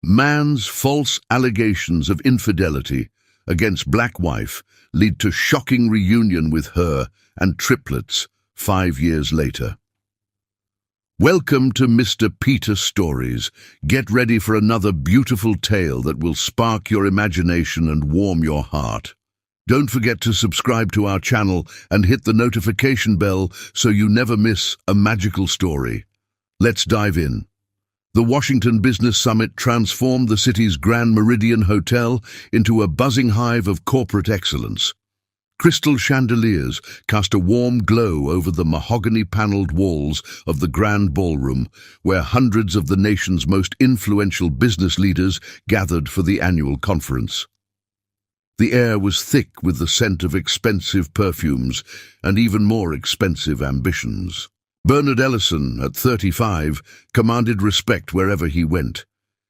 Man's false allegations of infidelity against black wife lead to shocking reunion with her and triplets 5 years later. Welcome to Mr. Peter Stories. Get ready for another beautiful tale that will spark your imagination and warm your heart. Don't forget to subscribe to our channel and hit the notification bell so you never miss a magical story. Let's dive in. The Washington Business Summit transformed the city's Grand Meridian Hotel into a buzzing hive of corporate excellence. Crystal chandeliers cast a warm glow over the mahogany-paneled walls of the Grand Ballroom, where hundreds of the nation's most influential business leaders gathered for the annual conference. The air was thick with the scent of expensive perfumes and even more expensive ambitions. Bernard Ellison, at 35, commanded respect wherever he went.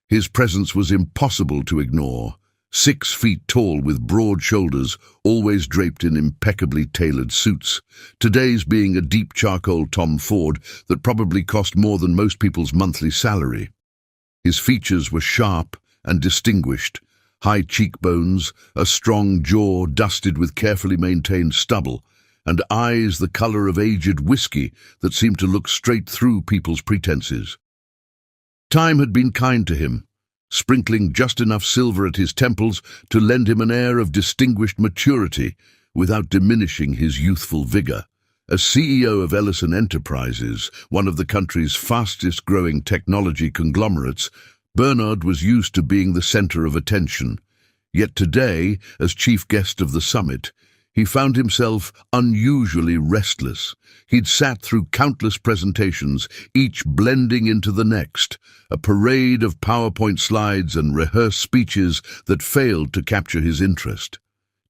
His presence was impossible to ignore. 6 feet tall with broad shoulders, always draped in impeccably tailored suits. Today's being a deep charcoal Tom Ford that probably cost more than most people's monthly salary. His features were sharp and distinguished. High cheekbones, a strong jaw dusted with carefully maintained stubble, and eyes the color of aged whiskey that seemed to look straight through people's pretenses. Time had been kind to him, sprinkling just enough silver at his temples to lend him an air of distinguished maturity without diminishing his youthful vigor. As CEO of Ellison Enterprises, one of the country's fastest-growing technology conglomerates, Bernard was used to being the center of attention. Yet today, as chief guest of the summit, he found himself unusually restless. He'd sat through countless presentations, each blending into the next, a parade of PowerPoint slides and rehearsed speeches that failed to capture his interest.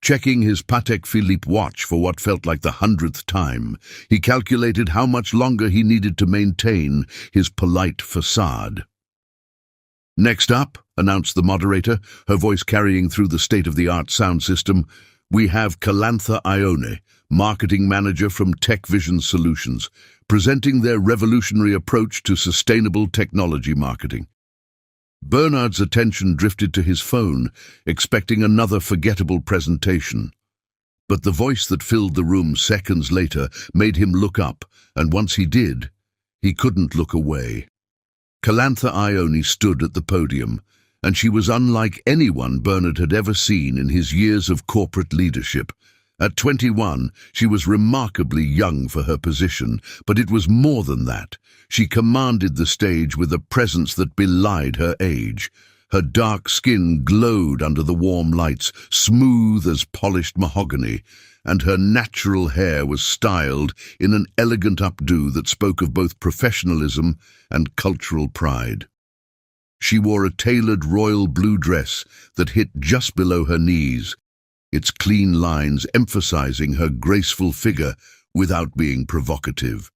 Checking his Patek Philippe watch for what felt like the 100th time, he calculated how much longer he needed to maintain his polite facade. "Next up," announced the moderator, her voice carrying through the state-of-the-art sound system, "we have Kalantha Ione, marketing manager from Tech Vision Solutions, presenting their revolutionary approach to sustainable technology marketing." Bernard's attention drifted to his phone, expecting another forgettable presentation. But the voice that filled the room seconds later made him look up, and once he did, he couldn't look away. Kalantha Ione stood at the podium, and she was unlike anyone Bernard had ever seen in his years of corporate leadership. At 21, she was remarkably young for her position, but it was more than that. She commanded the stage with a presence that belied her age. Her dark skin glowed under the warm lights, smooth as polished mahogany, and her natural hair was styled in an elegant updo that spoke of both professionalism and cultural pride. She wore a tailored royal blue dress that hit just below her knees, its clean lines emphasizing her graceful figure without being provocative.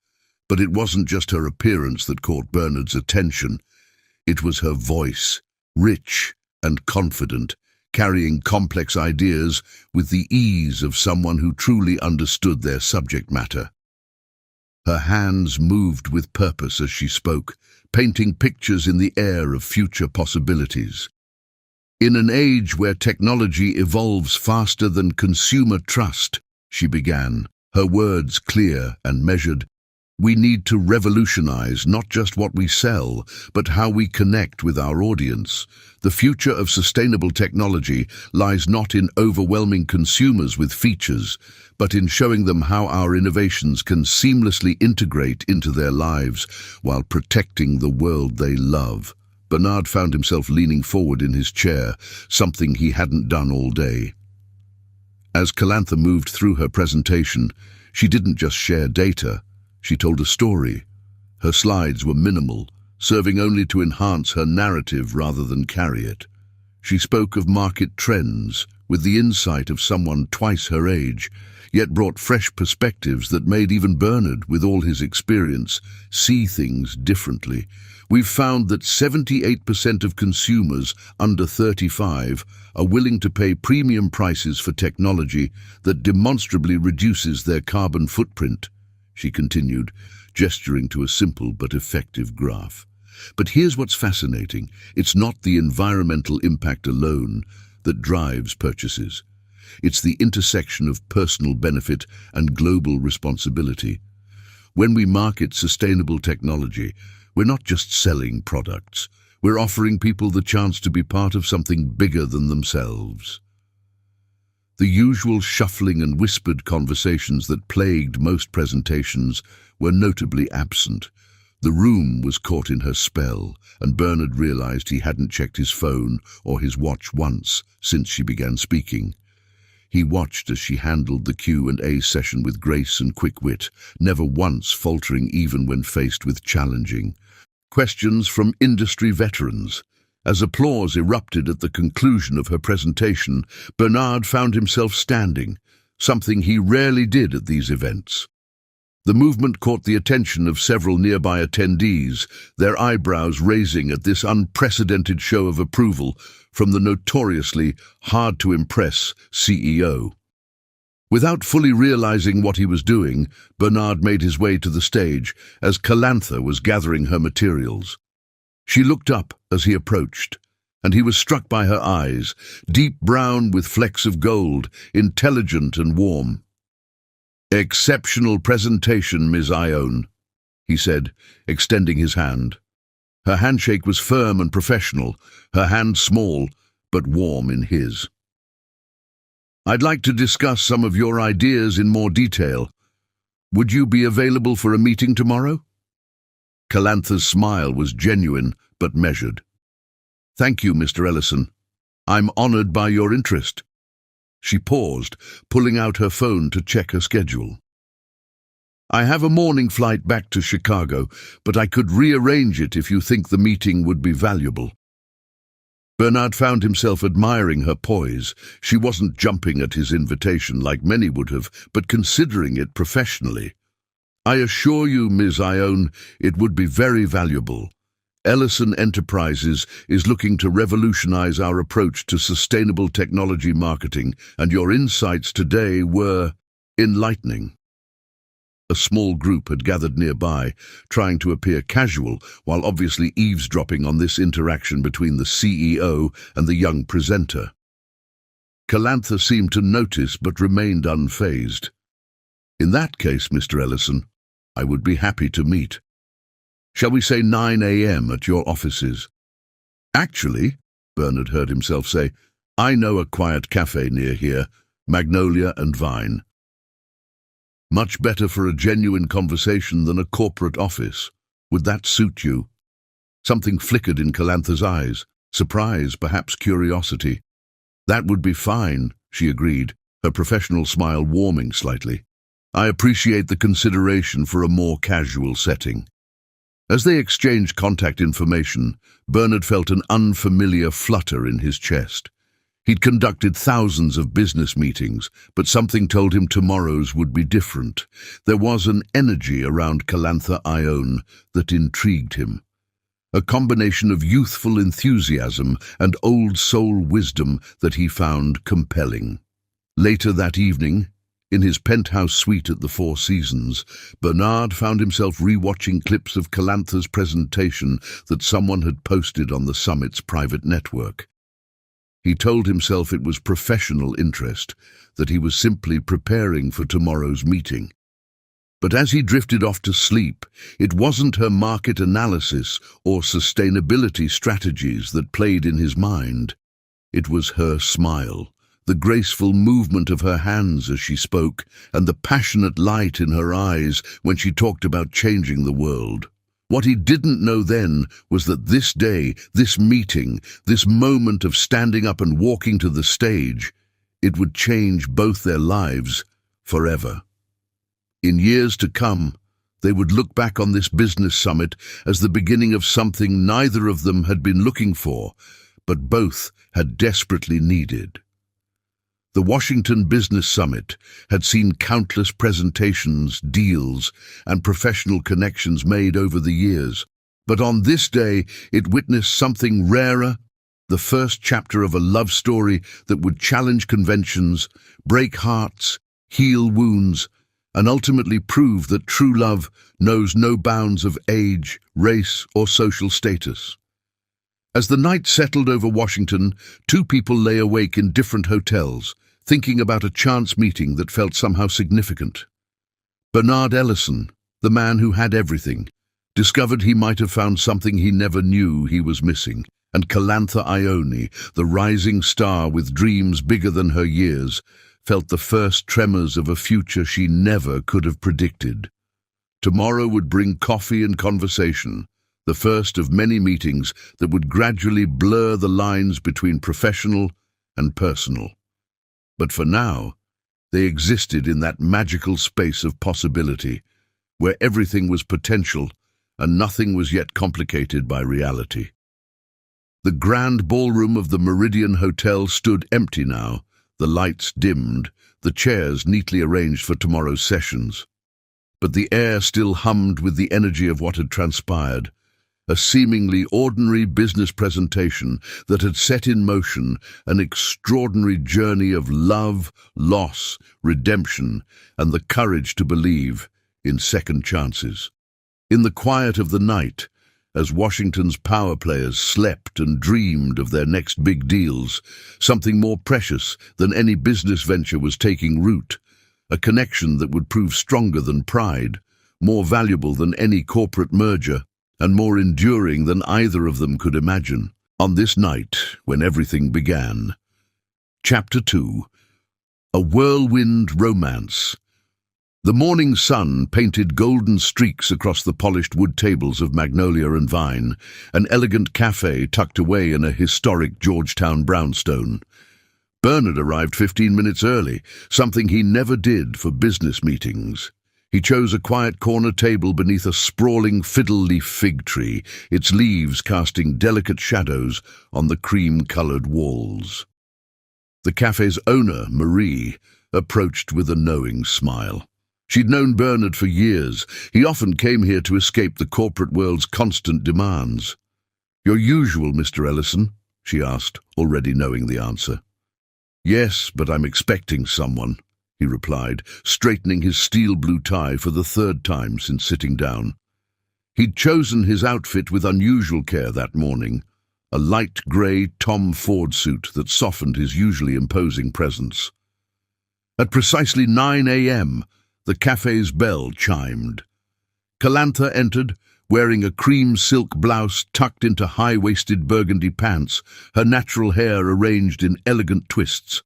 But it wasn't just her appearance that caught Bernard's attention. It was her voice, rich and confident, carrying complex ideas with the ease of someone who truly understood their subject matter. Her hands moved with purpose as she spoke, painting pictures in the air of future possibilities. "In an age where technology evolves faster than consumer trust," she began, her words clear and measured, "we need to revolutionize not just what we sell, but how we connect with our audience. The future of sustainable technology lies not in overwhelming consumers with features, but in showing them how our innovations can seamlessly integrate into their lives while protecting the world they love." Bernard found himself leaning forward in his chair, something he hadn't done all day. As Kalantha moved through her presentation, she didn't just share data, she told a story. Her slides were minimal, serving only to enhance her narrative rather than carry it. She spoke of market trends with the insight of someone twice her age, yet brought fresh perspectives that made even Bernard, with all his experience, see things differently. We've found that 78% of consumers under 35 are willing to pay premium prices for technology that demonstrably reduces their carbon footprint, she continued, gesturing to a simple but effective graph. But here's what's fascinating. It's not the environmental impact alone that drives purchases. It's the intersection of personal benefit and global responsibility. When we market sustainable technology, we're not just selling products. We're offering people the chance to be part of something bigger than themselves. The usual shuffling and whispered conversations that plagued most presentations were notably absent. The room was caught in her spell, and Bernard realized he hadn't checked his phone or his watch once since she began speaking. He watched as she handled the Q&A session with grace and quick wit, never once faltering even when faced with challenging questions from industry veterans. As applause erupted at the conclusion of her presentation, Bernard found himself standing, something he rarely did at these events. The movement caught the attention of several nearby attendees, their eyebrows raising at this unprecedented show of approval from the notoriously hard-to-impress CEO. Without fully realizing what he was doing, Bernard made his way to the stage as Calantha was gathering her materials. She looked up as he approached, and he was struck by her eyes, deep brown with flecks of gold, intelligent and warm. "Exceptional presentation, Ms. Ione," he said, extending his hand. Her handshake was firm and professional, her hand small, but warm in his. "I'd like to discuss some of your ideas in more detail. Would you be available for a meeting tomorrow?" Calantha's smile was genuine but measured. "Thank you, Mr. Ellison. I'm honored by your interest." She paused, pulling out her phone to check her schedule. "I have a morning flight back to Chicago, but I could rearrange it if you think the meeting would be valuable." Bernard found himself admiring her poise. She wasn't jumping at his invitation like many would have, but considering it professionally. "I assure you, Ms. Ione, it would be very valuable. Ellison Enterprises is looking to revolutionize our approach to sustainable technology marketing, and your insights today were enlightening." A small group had gathered nearby, trying to appear casual, while obviously eavesdropping on this interaction between the CEO and the young presenter. Calantha seemed to notice but remained unfazed. "In that case, Mr. Ellison, I would be happy to meet. Shall we say 9 a.m. at your offices?" "Actually," Bernard heard himself say, "I know a quiet cafe near here, Magnolia and Vine. Much better for a genuine conversation than a corporate office. Would that suit you?" Something flickered in Calantha's eyes, surprise, perhaps curiosity. "That would be fine," she agreed, her professional smile warming slightly. "I appreciate the consideration for a more casual setting." As they exchanged contact information, Bernard felt an unfamiliar flutter in his chest. He'd conducted thousands of business meetings, but something told him tomorrow's would be different. There was an energy around Calantha Ione that intrigued him. A combination of youthful enthusiasm and old-soul wisdom that he found compelling. Later that evening, in his penthouse suite at the Four Seasons, Bernard found himself rewatching clips of Calantha's presentation that someone had posted on the summit's private network. He told himself it was professional interest, that he was simply preparing for tomorrow's meeting. But as he drifted off to sleep, it wasn't her market analysis or sustainability strategies that played in his mind. It was her smile, the graceful movement of her hands as she spoke, and the passionate light in her eyes when she talked about changing the world. What he didn't know then was that this day, this meeting, this moment of standing up and walking to the stage, it would change both their lives forever. In years to come, they would look back on this business summit as the beginning of something neither of them had been looking for, but both had desperately needed. The Washington Business Summit had seen countless presentations, deals, and professional connections made over the years. But on this day, it witnessed something rarer, the first chapter of a love story that would challenge conventions, break hearts, heal wounds, and ultimately prove that true love knows no bounds of age, race, or social status. As the night settled over Washington, two people lay awake in different hotels, thinking about a chance meeting that felt somehow significant. Bernard Ellison, the man who had everything, discovered he might have found something he never knew he was missing, and Calantha Ione, the rising star with dreams bigger than her years, felt the first tremors of a future she never could have predicted. Tomorrow would bring coffee and conversation, the first of many meetings that would gradually blur the lines between professional and personal. But for now, they existed in that magical space of possibility, where everything was potential and nothing was yet complicated by reality. The grand ballroom of the Meridian Hotel stood empty now, the lights dimmed, the chairs neatly arranged for tomorrow's sessions. But the air still hummed with the energy of what had transpired, a seemingly ordinary business presentation that had set in motion an extraordinary journey of love, loss, redemption, and the courage to believe in second chances. In the quiet of the night, as Washington's power players slept and dreamed of their next big deals, something more precious than any business venture was taking root, a connection that would prove stronger than pride, more valuable than any corporate merger, and more enduring than either of them could imagine. On this night, when everything began. Chapter 2. A Whirlwind Romance. The morning sun painted golden streaks across the polished wood tables of Magnolia and Vine, an elegant cafe tucked away in a historic Georgetown brownstone. Bernard arrived 15 minutes early, something he never did for business meetings. He chose a quiet corner table beneath a sprawling fiddle-leaf fig tree, its leaves casting delicate shadows on the cream-colored walls. The cafe's owner, Marie, approached with a knowing smile. She'd known Bernard for years. He often came here to escape the corporate world's constant demands. "Your usual, Mr. Ellison?" she asked, already knowing the answer. "Yes, but I'm expecting someone," he replied, straightening his steel blue tie for the third time since sitting down. He'd chosen his outfit with unusual care that morning, a light grey Tom Ford suit that softened his usually imposing presence. At precisely 9 a.m., the cafe's bell chimed. Calantha entered, wearing a cream silk blouse tucked into high-waisted burgundy pants, her natural hair arranged in elegant twists.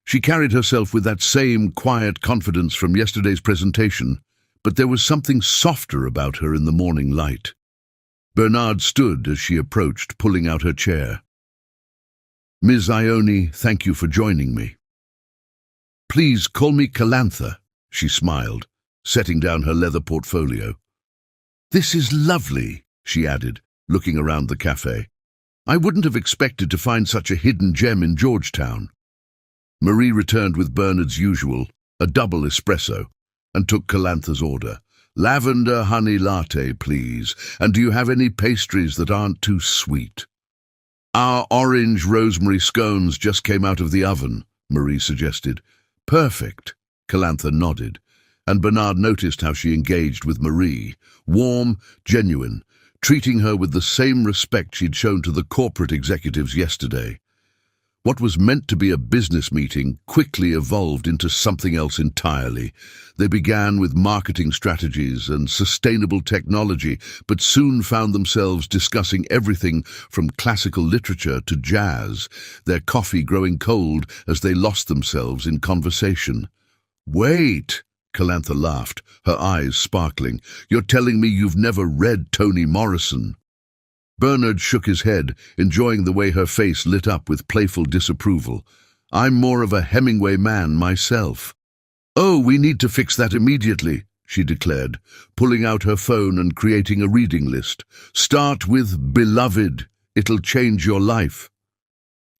She carried herself with that same quiet confidence from yesterday's presentation, but there was something softer about her in the morning light. Bernard stood as she approached, pulling out her chair. "Ms. Ione, thank you for joining me." "Please call me Calantha," she smiled, setting down her leather portfolio. "This is lovely," she added, looking around the cafe. "I wouldn't have expected to find such a hidden gem in Georgetown." Marie returned with Bernard's usual, a double espresso, and took Calantha's order. "Lavender honey latte, please, and do you have any pastries that aren't too sweet?" "Our orange rosemary scones just came out of the oven," Marie suggested. "Perfect." Calantha nodded, and Bernard noticed how she engaged with Marie, warm, genuine, treating her with the same respect she'd shown to the corporate executives yesterday. What was meant to be a business meeting quickly evolved into something else entirely. They began with marketing strategies and sustainable technology, but soon found themselves discussing everything from classical literature to jazz, their coffee growing cold as they lost themselves in conversation. "Wait!" Calantha laughed, her eyes sparkling. "You're telling me you've never read Toni Morrison?" Bernard shook his head, enjoying the way her face lit up with playful disapproval. "I'm more of a Hemingway man myself." "Oh, we need to fix that immediately," she declared, pulling out her phone and creating a reading list. "Start with Beloved. It'll change your life."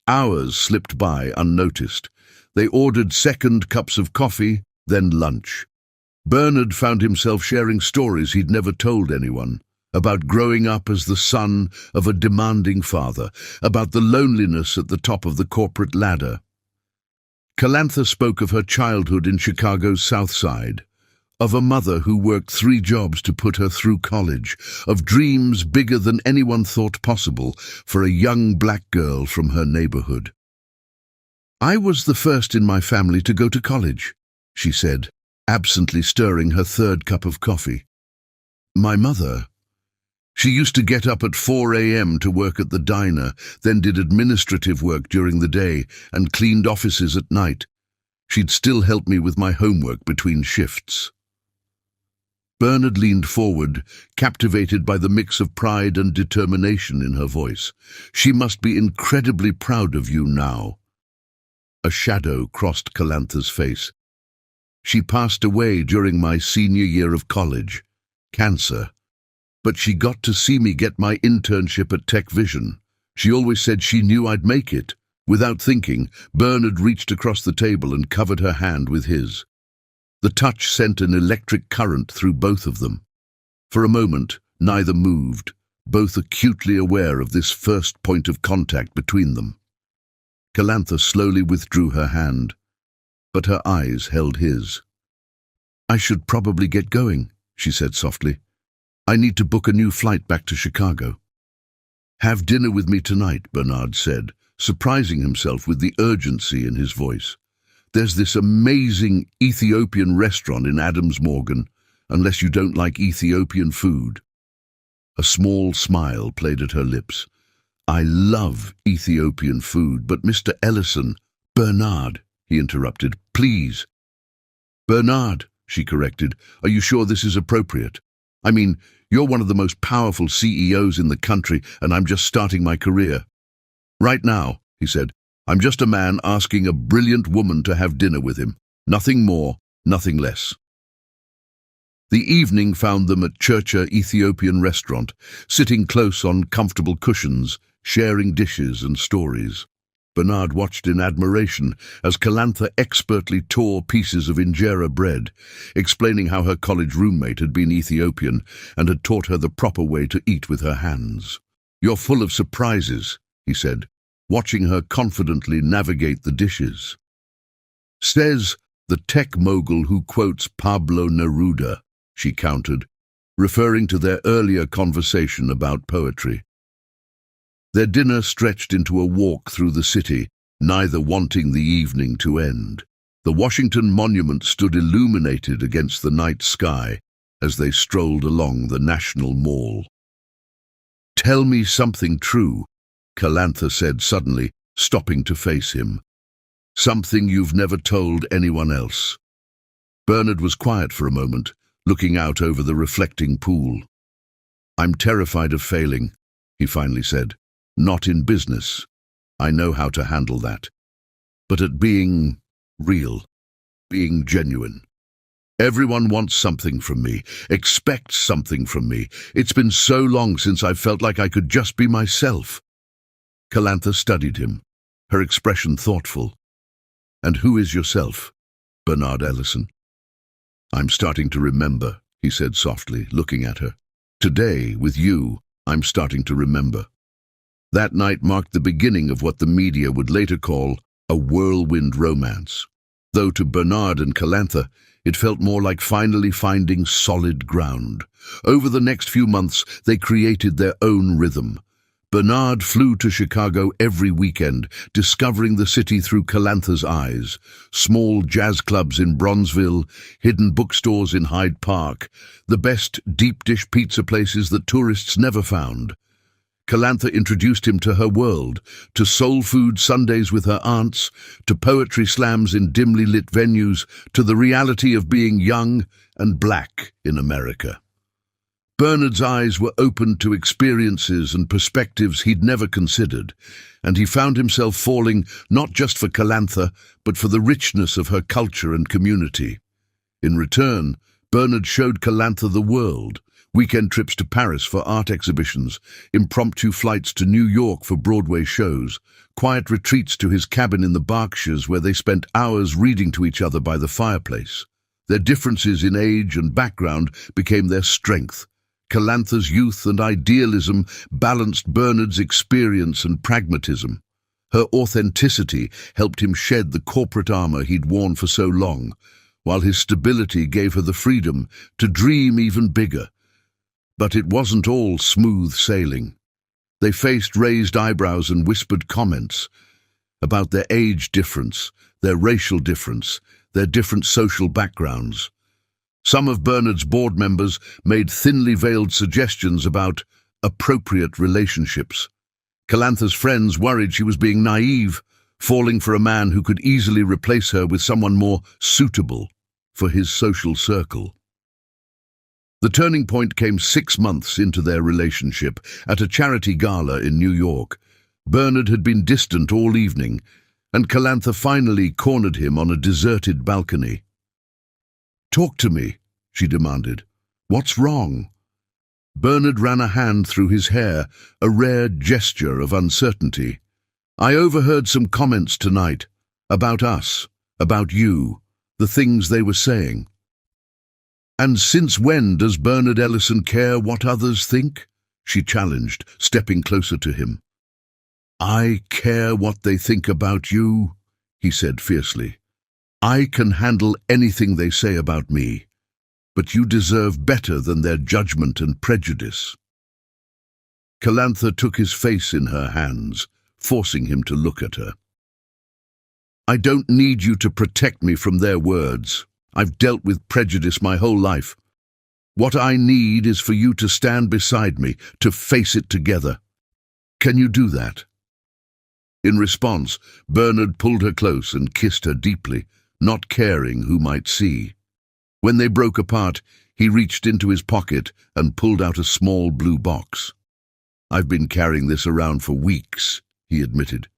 Hours slipped by unnoticed. They ordered second cups of coffee, then lunch. Bernard found himself sharing stories he'd never told anyone, about growing up as the son of a demanding father, about the loneliness at the top of the corporate ladder. Calantha spoke of her childhood in Chicago's South Side, of a mother who worked 3 jobs to put her through college, of dreams bigger than anyone thought possible for a young black girl from her neighborhood. "I was the first in my family to go to college," she said, absently stirring her 3rd cup of coffee. "My mother, she used to get up at 4 a.m. to work at the diner, then did administrative work during the day and cleaned offices at night. She'd still help me with my homework between shifts." Bernard leaned forward, captivated by the mix of pride and determination in her voice. "She must be incredibly proud of you now." A shadow crossed Calantha's face. "She passed away during my senior year of college. Cancer. But she got to see me get my internship at Tech Vision. She always said she knew I'd make it." Without thinking, Bernard reached across the table and covered her hand with his. The touch sent an electric current through both of them. For a moment, neither moved, both acutely aware of this first point of contact between them. Calantha slowly withdrew her hand, but her eyes held his. "I should probably get going," she said softly. "I need to book a new flight back to Chicago." "Have dinner with me tonight," Bernard said, surprising himself with the urgency in his voice. "There's this amazing Ethiopian restaurant in Adams Morgan, unless you don't like Ethiopian food." A small smile played at her lips. "I love Ethiopian food, but Mr. Ellison—" "Bernard," he interrupted, "please." "Bernard," she corrected, "are you sure this is appropriate? I mean, you're one of the most powerful CEOs in the country, and I'm just starting my career." "Right now," he said, "I'm just a man asking a brilliant woman to have dinner with him. Nothing more, nothing less." The evening found them at Churcha Ethiopian restaurant, sitting close on comfortable cushions, sharing dishes and stories. Bernard watched in admiration as Calantha expertly tore pieces of injera bread, explaining how her college roommate had been Ethiopian and had taught her the proper way to eat with her hands. "You're full of surprises," he said, watching her confidently navigate the dishes. "Says the tech mogul who quotes Pablo Neruda," she countered, referring to their earlier conversation about poetry. Their dinner stretched into a walk through the city, neither wanting the evening to end. The Washington Monument stood illuminated against the night sky as they strolled along the National Mall. "Tell me something true," Calantha said suddenly, stopping to face him. "Something you've never told anyone else." Bernard was quiet for a moment, looking out over the reflecting pool. "I'm terrified of failing," he finally said. "Not in business. I know how to handle that. But at being real, being genuine. Everyone wants something from me, expects something from me. It's been so long since I felt like I could just be myself." Calantha studied him, her expression thoughtful. "And who is yourself, Bernard Ellison?" "I'm starting to remember," he said softly, looking at her. "Today, with you, I'm starting to remember." That night marked the beginning of what the media would later call a whirlwind romance. Though to Bernard and Calantha, it felt more like finally finding solid ground. Over the next few months, they created their own rhythm. Bernard flew to Chicago every weekend, discovering the city through Calantha's eyes. Small jazz clubs in Bronzeville, hidden bookstores in Hyde Park, the best deep-dish pizza places that tourists never found. Calantha introduced him to her world, to soul food Sundays with her aunts, to poetry slams in dimly lit venues, to the reality of being young and black in America. Bernard's eyes were opened to experiences and perspectives he'd never considered, and he found himself falling not just for Calantha, but for the richness of her culture and community. In return, Bernard showed Calantha the world, weekend trips to Paris for art exhibitions, impromptu flights to New York for Broadway shows, quiet retreats to his cabin in the Berkshires where they spent hours reading to each other by the fireplace. Their differences in age and background became their strength. Calantha's youth and idealism balanced Bernard's experience and pragmatism. Her authenticity helped him shed the corporate armor he'd worn for so long, while his stability gave her the freedom to dream even bigger. But it wasn't all smooth sailing. They faced raised eyebrows and whispered comments about their age difference, their racial difference, their different social backgrounds. Some of Bernard's board members made thinly veiled suggestions about appropriate relationships. Calantha's friends worried she was being naive, falling for a man who could easily replace her with someone more suitable for his social circle. The turning point came 6 months into their relationship at a charity gala in New York. Bernard had been distant all evening, and Calantha finally cornered him on a deserted balcony. "Talk to me," she demanded. "What's wrong?" Bernard ran a hand through his hair, a rare gesture of uncertainty. "I overheard some comments tonight about us, about you, the things they were saying." "And since when does Bernard Ellison care what others think?" she challenged, stepping closer to him. "I care what they think about you," he said fiercely. "I can handle anything they say about me, but you deserve better than their judgment and prejudice." Calantha took his face in her hands, forcing him to look at her. "I don't need you to protect me from their words. I've dealt with prejudice my whole life. What I need is for you to stand beside me, to face it together. Can you do that?" In response, Bernard pulled her close and kissed her deeply, not caring who might see. When they broke apart, he reached into his pocket and pulled out a small blue box. "I've been carrying this around for weeks," he admitted,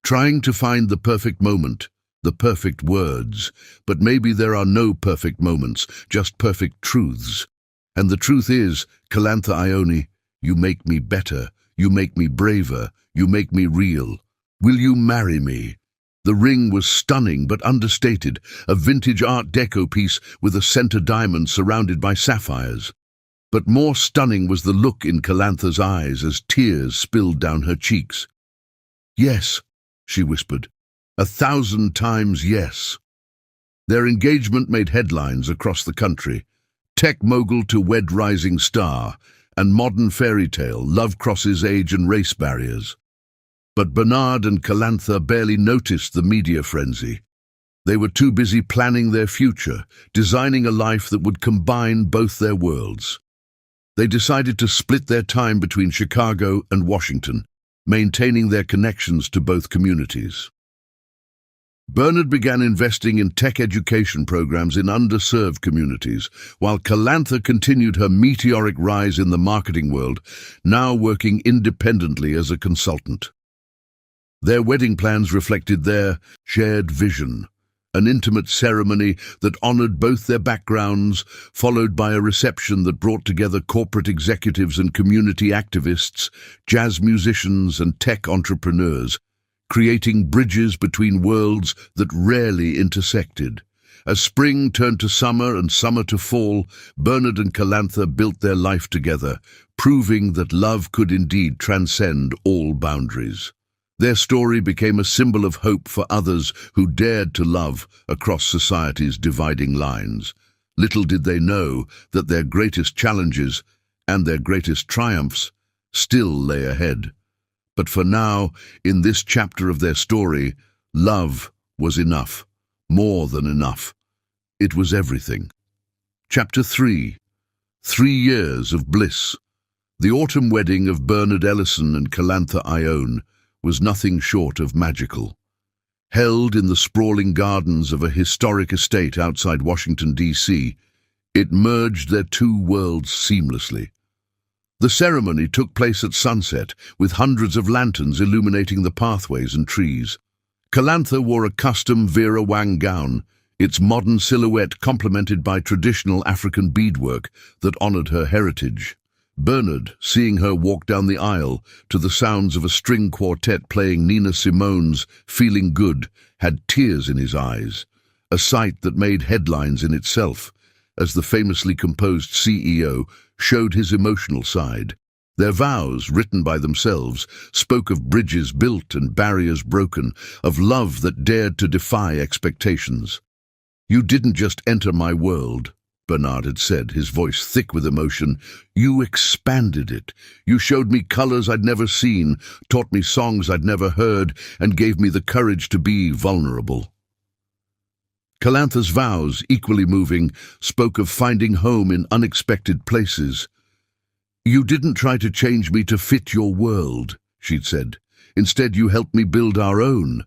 "trying to find the perfect moment, the perfect words, but maybe there are no perfect moments, just perfect truths. And the truth is, Calantha Ione, you make me better, you make me braver, you make me real. Will you marry me?" The ring was stunning but understated, a vintage Art Deco piece with a center diamond surrounded by sapphires. But more stunning was the look in Calantha's eyes as tears spilled down her cheeks. "Yes," she whispered, 1,000 times yes. Their engagement made headlines across the country. Tech mogul to wed rising star, and modern fairy tale, love crosses age and race barriers. But Bernard and Calantha barely noticed the media frenzy. They were too busy planning their future, designing a life that would combine both their worlds. They decided to split their time between Chicago and Washington, maintaining their connections to both communities. Bernard began investing in tech education programs in underserved communities, while Calantha continued her meteoric rise in the marketing world, now working independently as a consultant. Their wedding plans reflected their shared vision, an intimate ceremony that honored both their backgrounds, followed by a reception that brought together corporate executives and community activists, jazz musicians and tech entrepreneurs, creating bridges between worlds that rarely intersected. As spring turned to summer and summer to fall, Bernard and Calantha built their life together, proving that love could indeed transcend all boundaries. Their story became a symbol of hope for others who dared to love across society's dividing lines. Little did they know that their greatest challenges and their greatest triumphs still lay ahead. But for now, in this chapter of their story, love was enough, more than enough. It was everything. Chapter 3. 3 years of bliss. The autumn wedding of Bernard Ellison and Calantha Ione was nothing short of magical. Held in the sprawling gardens of a historic estate outside Washington, D.C., it merged their two worlds seamlessly. The ceremony took place at sunset, with hundreds of lanterns illuminating the pathways and trees. Calantha wore a custom Vera Wang gown, its modern silhouette complemented by traditional African beadwork that honored her heritage. Bernard, seeing her walk down the aisle to the sounds of a string quartet playing Nina Simone's "Feeling Good," had tears in his eyes, a sight that made headlines in itself, as the famously composed CEO showed his emotional side. Their vows, written by themselves, spoke of bridges built and barriers broken, of love that dared to defy expectations. You didn't just enter my world, Bernard had said, his voice thick with emotion. You expanded it. You showed me colors I'd never seen, taught me songs I'd never heard, and gave me the courage to be vulnerable. Calantha's vows, equally moving, spoke of finding home in unexpected places. You didn't try to change me to fit your world, she'd said. Instead, you helped me build our own.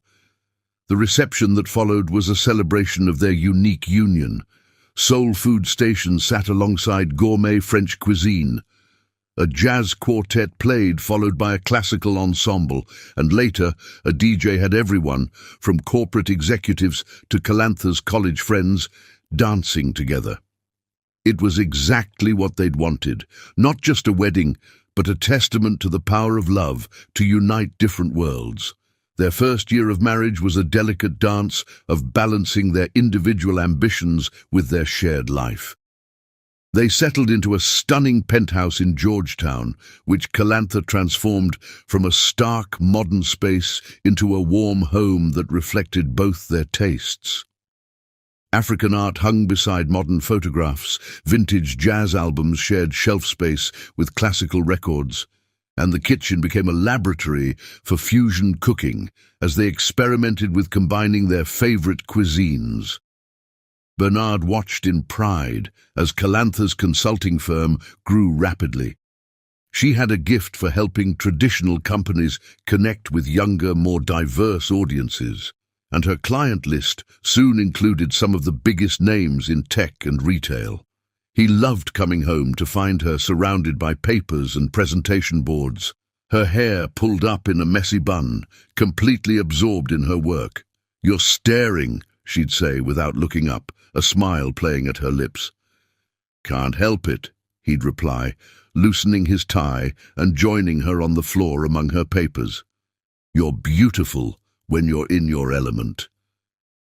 The reception that followed was a celebration of their unique union. Soul food stations sat alongside gourmet French cuisine. A jazz quartet played, followed by a classical ensemble, and later a DJ had everyone, from corporate executives to Calantha's college friends, dancing together. It was exactly what they'd wanted, not just a wedding, but a testament to the power of love to unite different worlds. Their first year of marriage was a delicate dance of balancing their individual ambitions with their shared life. They settled into a stunning penthouse in Georgetown, which Calantha transformed from a stark, modern space into a warm home that reflected both their tastes. African art hung beside modern photographs, vintage jazz albums shared shelf space with classical records, and the kitchen became a laboratory for fusion cooking as they experimented with combining their favorite cuisines. Bernard watched in pride as Calantha's consulting firm grew rapidly. She had a gift for helping traditional companies connect with younger, more diverse audiences, and her client list soon included some of the biggest names in tech and retail. He loved coming home to find her surrounded by papers and presentation boards, her hair pulled up in a messy bun, completely absorbed in her work. "You're staring," she'd say without looking up, a smile playing at her lips. "Can't help it," he'd reply, loosening his tie and joining her on the floor among her papers. "You're beautiful when you're in your element."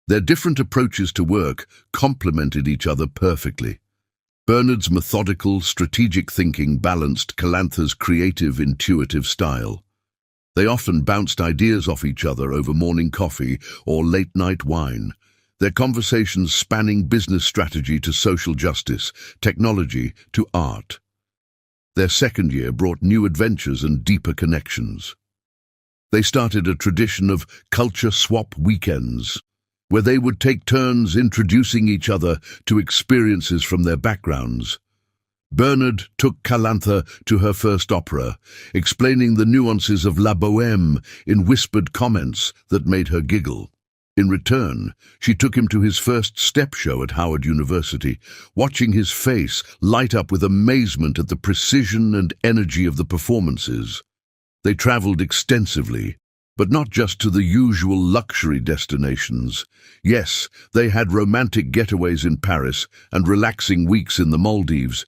Their different approaches to work complemented each other perfectly. Bernard's methodical, strategic thinking balanced Calantha's creative, intuitive style. They often bounced ideas off each other over morning coffee or late-night wine, their conversations spanning business strategy to social justice, technology to art. Their second year brought new adventures and deeper connections. They started a tradition of culture swap weekends, where they would take turns introducing each other to experiences from their backgrounds. Bernard took Calantha to her first opera, explaining the nuances of La Bohème in whispered comments that made her giggle. In return, she took him to his first step show at Howard University, watching his face light up with amazement at the precision and energy of the performances. They traveled extensively, but not just to the usual luxury destinations. Yes, they had romantic getaways in Paris and relaxing weeks in the Maldives,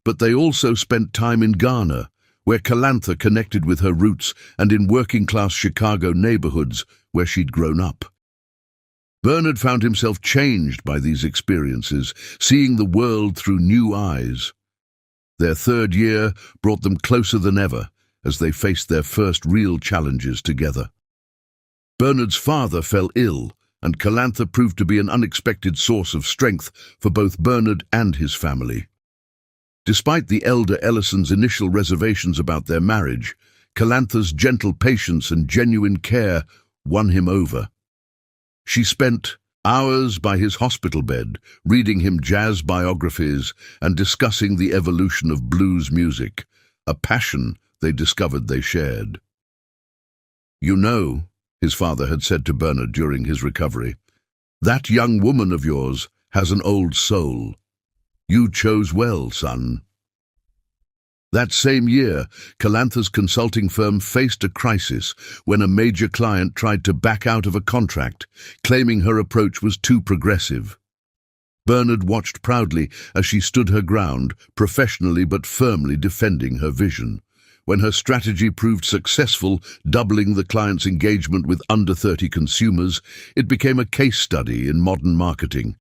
but they also spent time in Ghana, where Calantha connected with her roots, and in working-class Chicago neighborhoods where she'd grown up. Bernard found himself changed by these experiences, seeing the world through new eyes. Their third year brought them closer than ever as they faced their first real challenges together. Bernard's father fell ill, and Calantha proved to be an unexpected source of strength for both Bernard and his family. Despite the elder Ellison's initial reservations about their marriage, Calantha's gentle patience and genuine care won him over. She spent hours by his hospital bed, reading him jazz biographies and discussing the evolution of blues music, a passion they discovered they shared. "You know," his father had said to Bernard during his recovery, "that young woman of yours has an old soul. You chose well, son." That same year, Calantha's consulting firm faced a crisis when a major client tried to back out of a contract, claiming her approach was too progressive. Bernard watched proudly as she stood her ground, professionally but firmly defending her vision. When her strategy proved successful, doubling the client's engagement with under 30 consumers, it became a case study in modern marketing.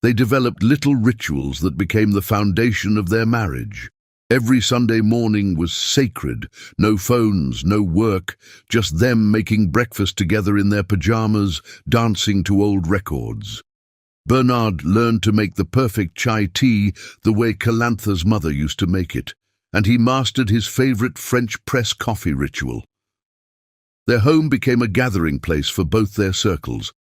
They developed little rituals that became the foundation of their marriage. Every Sunday morning was sacred. No phones, no work, just them making breakfast together in their pajamas, dancing to old records. Bernard learned to make the perfect chai tea the way Calantha's mother used to make it, and he mastered his favorite French press coffee ritual. Their home became a gathering place for both their circles.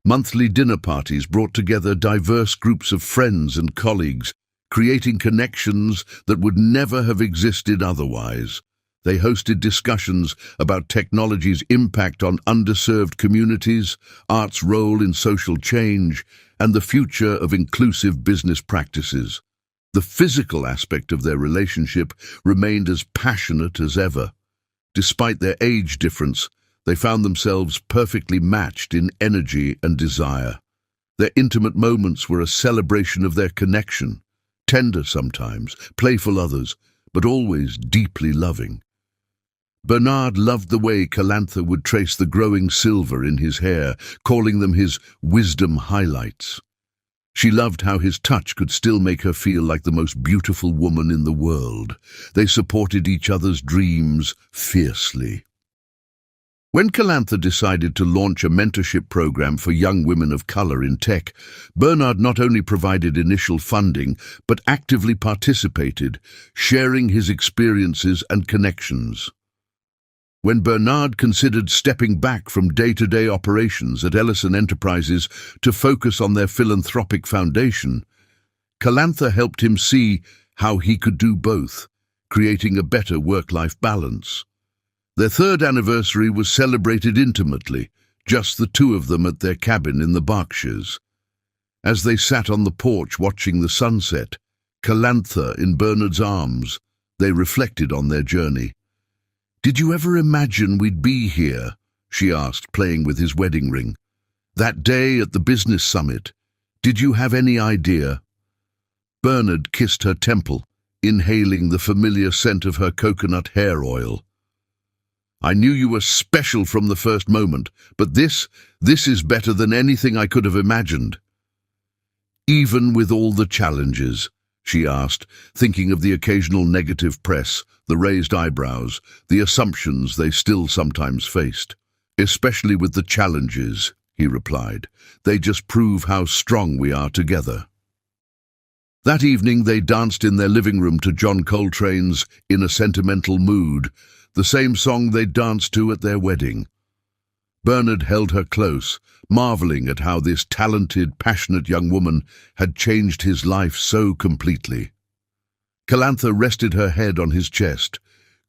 Monthly dinner parties brought together diverse groups of friends and colleagues, creating connections that would never have existed otherwise. They hosted discussions about technology's impact on underserved communities, art's role in social change, and the future of inclusive business practices. The physical aspect of their relationship remained as passionate as ever. Despite their age difference, they found themselves perfectly matched in energy and desire. Their intimate moments were a celebration of their connection, tender sometimes, playful others, but always deeply loving. Bernard loved the way Calantha would trace the growing silver in his hair, calling them his wisdom highlights. She loved how his touch could still make her feel like the most beautiful woman in the world. They supported each other's dreams fiercely. When Calantha decided to launch a mentorship program for young women of color in tech, Bernard not only provided initial funding, but actively participated, sharing his experiences and connections. When Bernard considered stepping back from day-to-day operations at Ellison Enterprises to focus on their philanthropic foundation, Calantha helped him see how he could do both, creating a better work-life balance. Their third anniversary was celebrated intimately, just the two of them at their cabin in the Berkshires. As they sat on the porch watching the sunset, Calantha in Bernard's arms, they reflected on their journey. "Did you ever imagine we'd be here?" she asked, playing with his wedding ring. "That day at the business summit, did you have any idea?" Bernard kissed her temple, inhaling the familiar scent of her coconut hair oil. "I knew you were special from the first moment, but this is better than anything I could have imagined." "Even with all the challenges?" she asked, thinking of the occasional negative press, the raised eyebrows, the assumptions they still sometimes faced. "Especially with the challenges," he replied. "They just prove how strong we are together." That evening they danced in their living room to John Coltrane's "In a Sentimental Mood," the same song they'd danced to at their wedding. Bernard held her close, marveling at how this talented, passionate young woman had changed his life so completely. Calantha rested her head on his chest,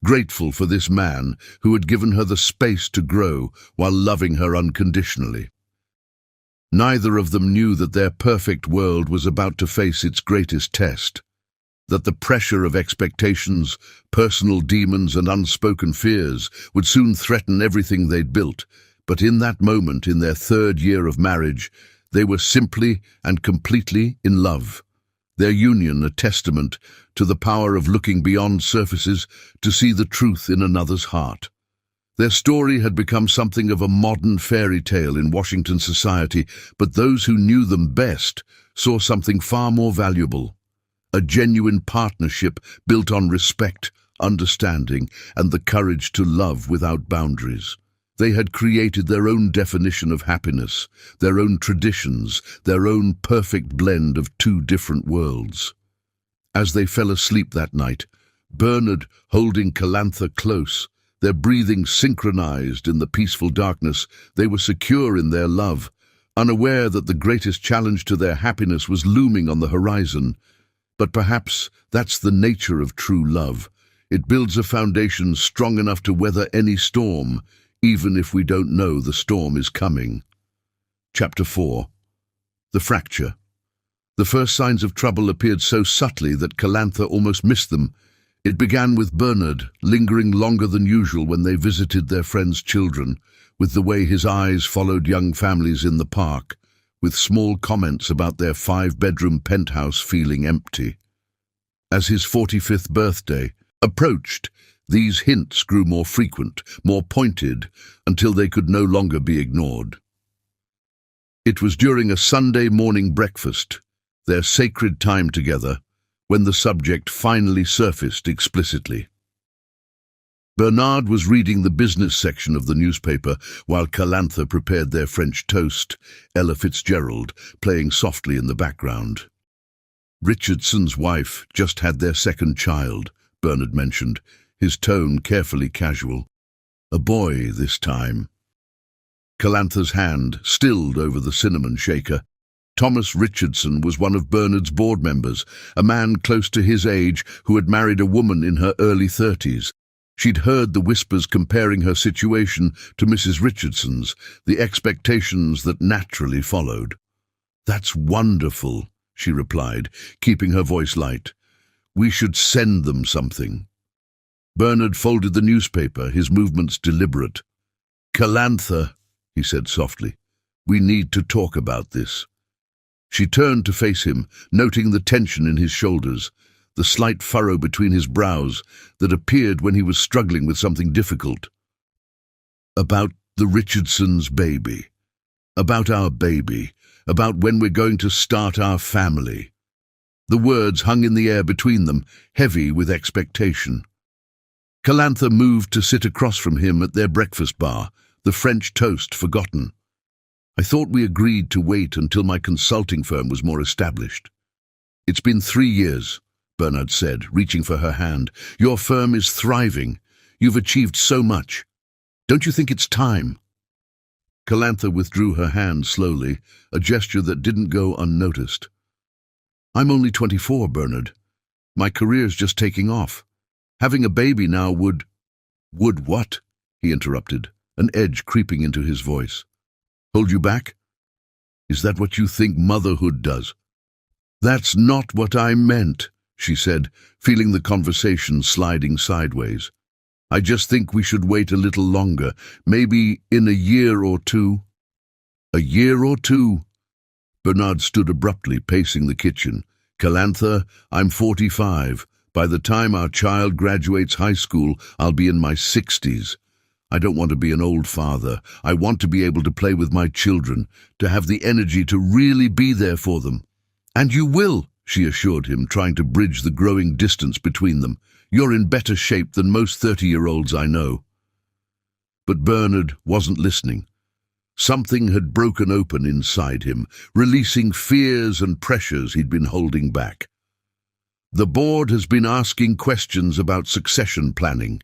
grateful for this man who had given her the space to grow while loving her unconditionally. Neither of them knew that their perfect world was about to face its greatest test, that the pressure of expectations, personal demons and unspoken fears would soon threaten everything they'd built. But in that moment, in their third year of marriage, they were simply and completely in love. Their union a testament to the power of looking beyond surfaces to see the truth in another's heart. Their story had become something of a modern fairy tale in Washington society, but those who knew them best saw something far more valuable. A genuine partnership built on respect, understanding, and the courage to love without boundaries. They had created their own definition of happiness, their own traditions, their own perfect blend of two different worlds. As they fell asleep that night, Bernard holding Calantha close, their breathing synchronized in the peaceful darkness, they were secure in their love, unaware that the greatest challenge to their happiness was looming on the horizon. But perhaps that's the nature of true love. It builds a foundation strong enough to weather any storm, even if we don't know the storm is coming. Chapter 4. The Fracture. The first signs of trouble appeared so subtly that Calantha almost missed them. It began with Bernard, lingering longer than usual when they visited their friends' children, with the way his eyes followed young families in the park, with small comments about their 5-bedroom penthouse feeling empty. As his 45th birthday approached, these hints grew more frequent, more pointed, until they could no longer be ignored. It was during a Sunday morning breakfast, their sacred time together, when the subject finally surfaced explicitly. Bernard was reading the business section of the newspaper while Calantha prepared their French toast, Ella Fitzgerald playing softly in the background. Richardson's wife just had their second child, Bernard mentioned, his tone carefully casual. A boy this time. Calantha's hand stilled over the cinnamon shaker. Thomas Richardson was one of Bernard's board members, a man close to his age who had married a woman in her early 30s. She'd heard the whispers comparing her situation to Mrs. Richardson's, the expectations that naturally followed. "That's wonderful," she replied, keeping her voice light. "We should send them something." Bernard folded the newspaper, his movements deliberate. "Calantha," he said softly, "we need to talk about this." She turned to face him, noting the tension in his shoulders, the slight furrow between his brows that appeared when he was struggling with something difficult. "About the Richardsons' baby. About our baby. About when we're going to start our family." The words hung in the air between them, heavy with expectation. Calantha moved to sit across from him at their breakfast bar, the French toast forgotten. "I thought we agreed to wait until my consulting firm was more established." "It's been 3 years," Bernard said, reaching for her hand. "Your firm is thriving. You've achieved so much. Don't you think it's time?" Calantha withdrew her hand slowly, a gesture that didn't go unnoticed. "I'm only 24, Bernard. My career's just taking off. Having a baby now would—" "Would what?" he interrupted, an edge creeping into his voice. "Hold you back? Is that what you think motherhood does?" "That's not what I meant," she said, feeling the conversation sliding sideways. "I just think we should wait a little longer, maybe in a year or two." "A year or two?" Bernard stood abruptly, pacing the kitchen. "Calantha, I'm 45. By the time our child graduates high school, I'll be in my 60s. I don't want to be an old father. I want to be able to play with my children, to have the energy to really be there for them." "And you will," she assured him, trying to bridge the growing distance between them. "You're in better shape than most 30-year-olds I know." But Bernard wasn't listening. Something had broken open inside him, releasing fears and pressures he'd been holding back. "The board has been asking questions about succession planning.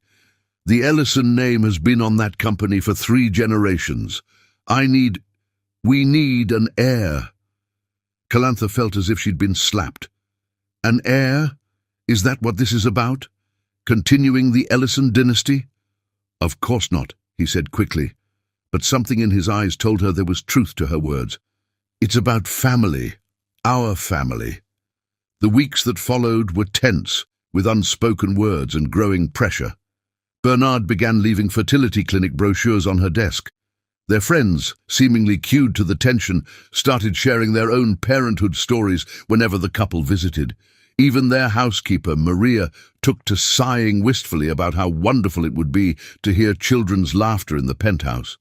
The Ellison name has been on that company for 3 generations. We need an heir." Calantha felt as if she'd been slapped. "An heir? Is that what this is about? Continuing the Ellison dynasty?" "Of course not," he said quickly, but something in his eyes told her there was truth to her words. "It's about family, our family." The weeks that followed were tense, with unspoken words and growing pressure. Bernard began leaving fertility clinic brochures on her desk. Their friends, seemingly cued to the tension, started sharing their own parenthood stories whenever the couple visited. Even their housekeeper, Maria, took to sighing wistfully about how wonderful it would be to hear children's laughter in the penthouse.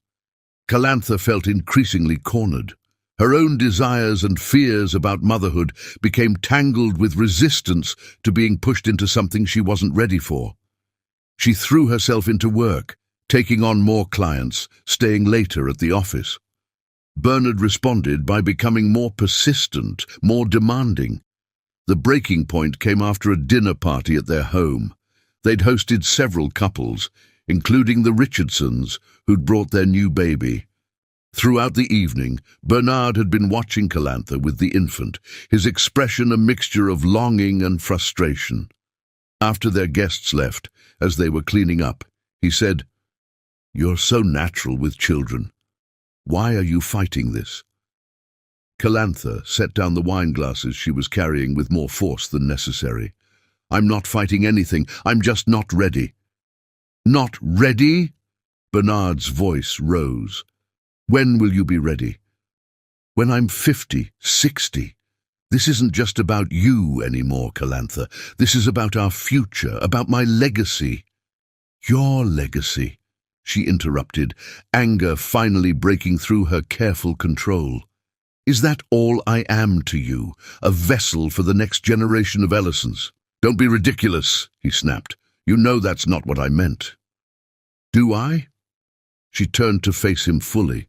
Calantha felt increasingly cornered. Her own desires and fears about motherhood became tangled with resistance to being pushed into something she wasn't ready for. She threw herself into work, taking on more clients, staying later at the office. Bernard responded by becoming more persistent, more demanding. The breaking point came after a dinner party at their home. They'd hosted several couples, including the Richardsons, who'd brought their new baby. Throughout the evening, Bernard had been watching Calantha with the infant, his expression a mixture of longing and frustration. After their guests left, as they were cleaning up, he said, "You're so natural with children. Why are you fighting this?" Calantha set down the wine glasses she was carrying with more force than necessary. "I'm not fighting anything. I'm just not ready." "Not ready?" Bernard's voice rose. "When will you be ready?" "When I'm 50, 60. This isn't just about you anymore, Calantha. This is about our future, about my legacy." "Your legacy," she interrupted, anger finally breaking through her careful control. "Is that all I am to you, a vessel for the next generation of Ellisons?" "Don't be ridiculous," he snapped. "You know that's not what I meant." Do I? She turned to face him fully.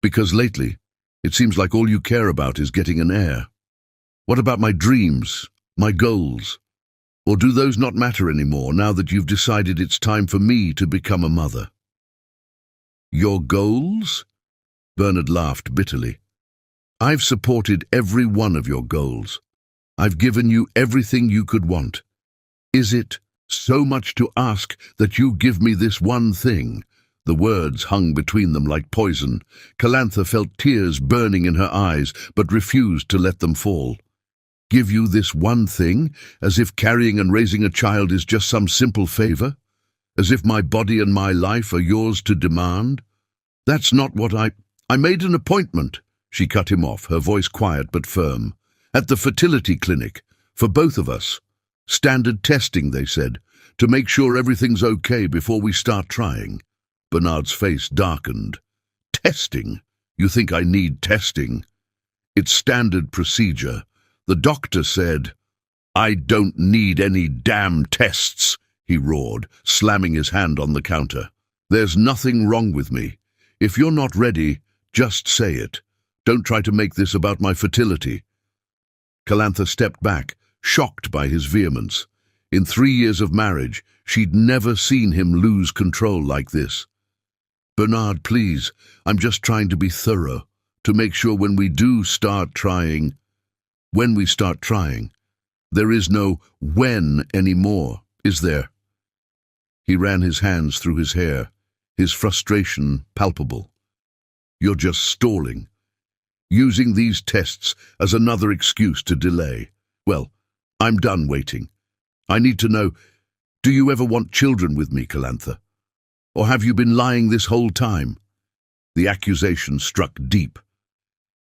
Because lately, it seems like all you care about is getting an heir. What about my dreams, my goals? Or do those not matter anymore now that you've decided it's time for me to become a mother? Your goals? Bernard laughed bitterly. I've supported every one of your goals. I've given you everything you could want. Is it so much to ask that you give me this one thing? The words hung between them like poison. Calantha felt tears burning in her eyes, but refused to let them fall. Give you this one thing, as if carrying and raising a child is just some simple favor? As if my body and my life are yours to demand? That's not what I made an appointment. She cut him off, her voice quiet but firm. At the fertility clinic, for both of us. Standard testing, they said, to make sure everything's okay before we start trying. Bernard's face darkened. Testing? You think I need testing? It's standard procedure. The doctor said, I don't need any damn tests, he roared, slamming his hand on the counter. There's nothing wrong with me. If you're not ready, just say it. Don't try to make this about my fertility. Calantha stepped back, shocked by his vehemence. In 3 years of marriage, she'd never seen him lose control like this. Bernard, please, I'm just trying to be thorough, to make sure when we start trying, there is no when anymore, is there? He ran his hands through his hair, his frustration palpable. You're just stalling, using these tests as another excuse to delay. Well, I'm done waiting. I need to know, do you ever want children with me, Calantha? Or have you been lying this whole time? The accusation struck deep.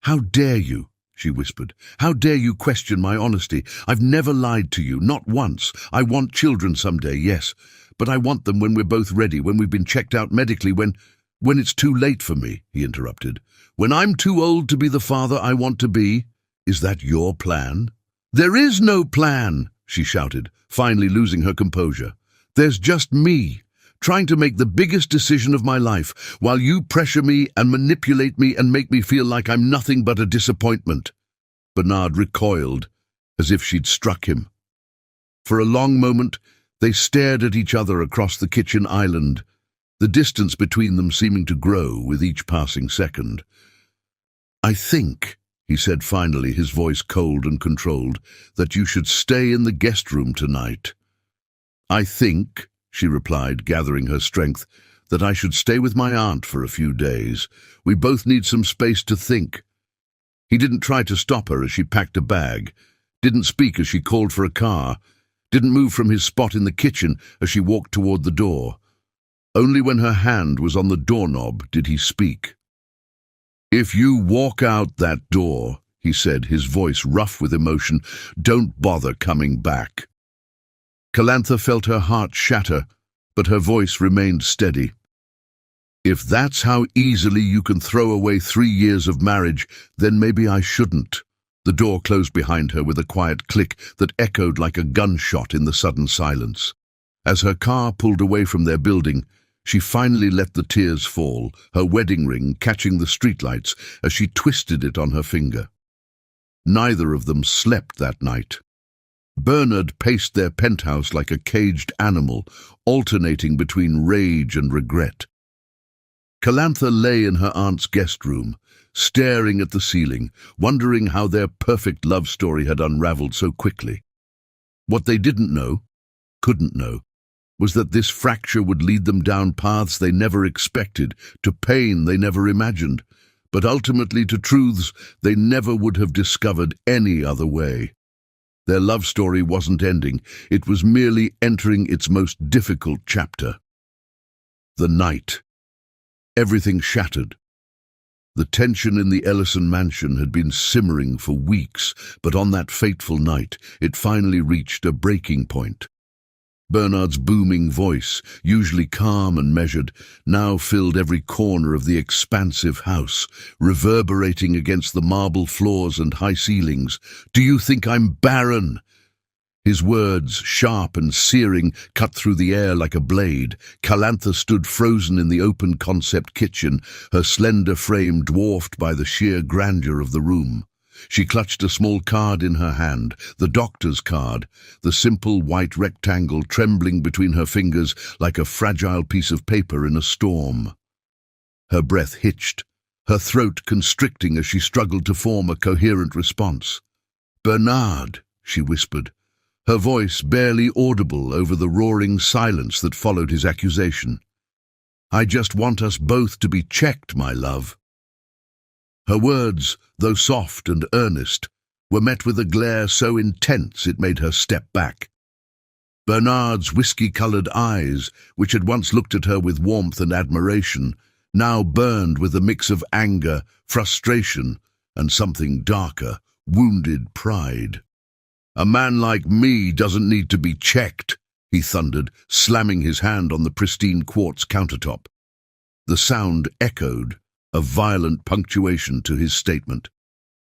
How dare you, she whispered. How dare you question my honesty? I've never lied to you, not once. I want children someday, yes, but I want them when we're both ready, when we've been checked out medically, when it's too late for me, he interrupted. When I'm too old to be the father I want to be? Is that your plan? There is no plan, she shouted, finally losing her composure. There's just me, trying to make the biggest decision of my life, while you pressure me and manipulate me and make me feel like I'm nothing but a disappointment. Bernard recoiled, as if she'd struck him. For a long moment, they stared at each other across the kitchen island, the distance between them seeming to grow with each passing second. I think, he said finally, his voice cold and controlled, that you should stay in the guest room tonight. I think, she replied, gathering her strength, that I should stay with my aunt for a few days. We both need some space to think. He didn't try to stop her as she packed a bag, didn't speak as she called for a car, didn't move from his spot in the kitchen as she walked toward the door. Only when her hand was on the doorknob did he speak. If you walk out that door, he said, his voice rough with emotion, don't bother coming back. Calantha felt her heart shatter, but her voice remained steady. If that's how easily you can throw away 3 years of marriage, then maybe I shouldn't. The door closed behind her with a quiet click that echoed like a gunshot in the sudden silence. As her car pulled away from their building, she finally let the tears fall, her wedding ring catching the streetlights as she twisted it on her finger. Neither of them slept that night. Bernard paced their penthouse like a caged animal, alternating between rage and regret. Calantha lay in her aunt's guest room, staring at the ceiling, wondering how their perfect love story had unraveled so quickly. What they didn't know, couldn't know, was that this fracture would lead them down paths they never expected, to pain they never imagined, but ultimately to truths they never would have discovered any other way. Their love story wasn't ending, it was merely entering its most difficult chapter. The night. Everything shattered. The tension in the Ellison mansion had been simmering for weeks, but on that fateful night, it finally reached a breaking point. Bernard's booming voice, usually calm and measured, now filled every corner of the expansive house, reverberating against the marble floors and high ceilings. Do you think I'm barren? His words, sharp and searing, cut through the air like a blade. Calantha stood frozen in the open concept kitchen, her slender frame dwarfed by the sheer grandeur of the room. She clutched a small card in her hand, the doctor's card, the simple white rectangle trembling between her fingers like a fragile piece of paper in a storm. Her breath hitched, her throat constricting as she struggled to form a coherent response. "Bernard," she whispered, her voice barely audible over the roaring silence that followed his accusation. "I just want us both to be checked, my love." Her words, though soft and earnest, were met with a glare so intense it made her step back. Bernard's whiskey-coloured eyes, which had once looked at her with warmth and admiration, now burned with a mix of anger, frustration, and something darker, wounded pride. "A man like me doesn't need to be checked," he thundered, slamming his hand on the pristine quartz countertop. The sound echoed, a violent punctuation to his statement.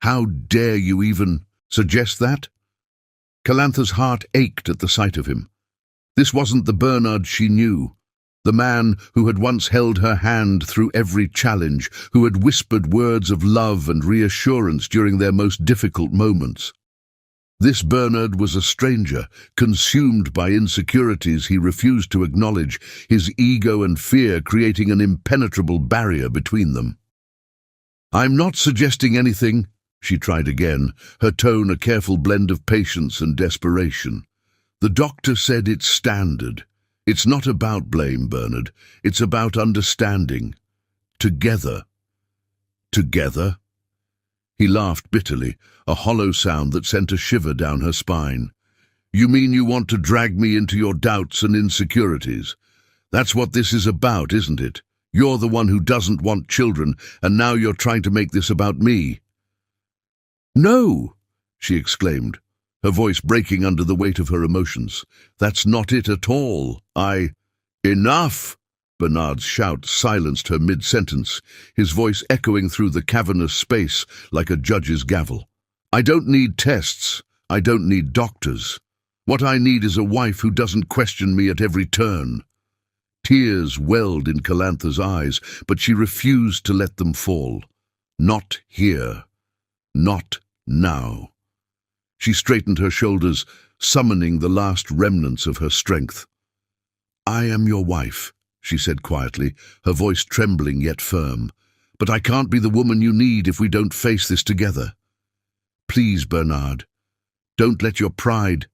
"How dare you even suggest that?" Calantha's heart ached at the sight of him. This wasn't the Bernard she knew, the man who had once held her hand through every challenge, who had whispered words of love and reassurance during their most difficult moments. This Bernard was a stranger, consumed by insecurities he refused to acknowledge, his ego and fear creating an impenetrable barrier between them. "I'm not suggesting anything," she tried again, her tone a careful blend of patience and desperation. "The doctor said it's standard. It's not about blame, Bernard. It's about understanding. Together." "Together?" He laughed bitterly, a hollow sound that sent a shiver down her spine. "You mean you want to drag me into your doubts and insecurities? That's what this is about, isn't it? You're the one who doesn't want children, and now you're trying to make this about me." "No!" she exclaimed, her voice breaking under the weight of her emotions. "That's not it at all. Enough!" Bernard's shout silenced her mid-sentence, his voice echoing through the cavernous space like a judge's gavel. "I don't need tests. I don't need doctors. What I need is a wife who doesn't question me at every turn." Tears welled in Calantha's eyes, but she refused to let them fall. Not here. Not now. She straightened her shoulders, summoning the last remnants of her strength. "I am your wife," she said quietly, her voice trembling yet firm. "But I can't be the woman you need if we don't face this together. Please, Bernard, don't let your pride—"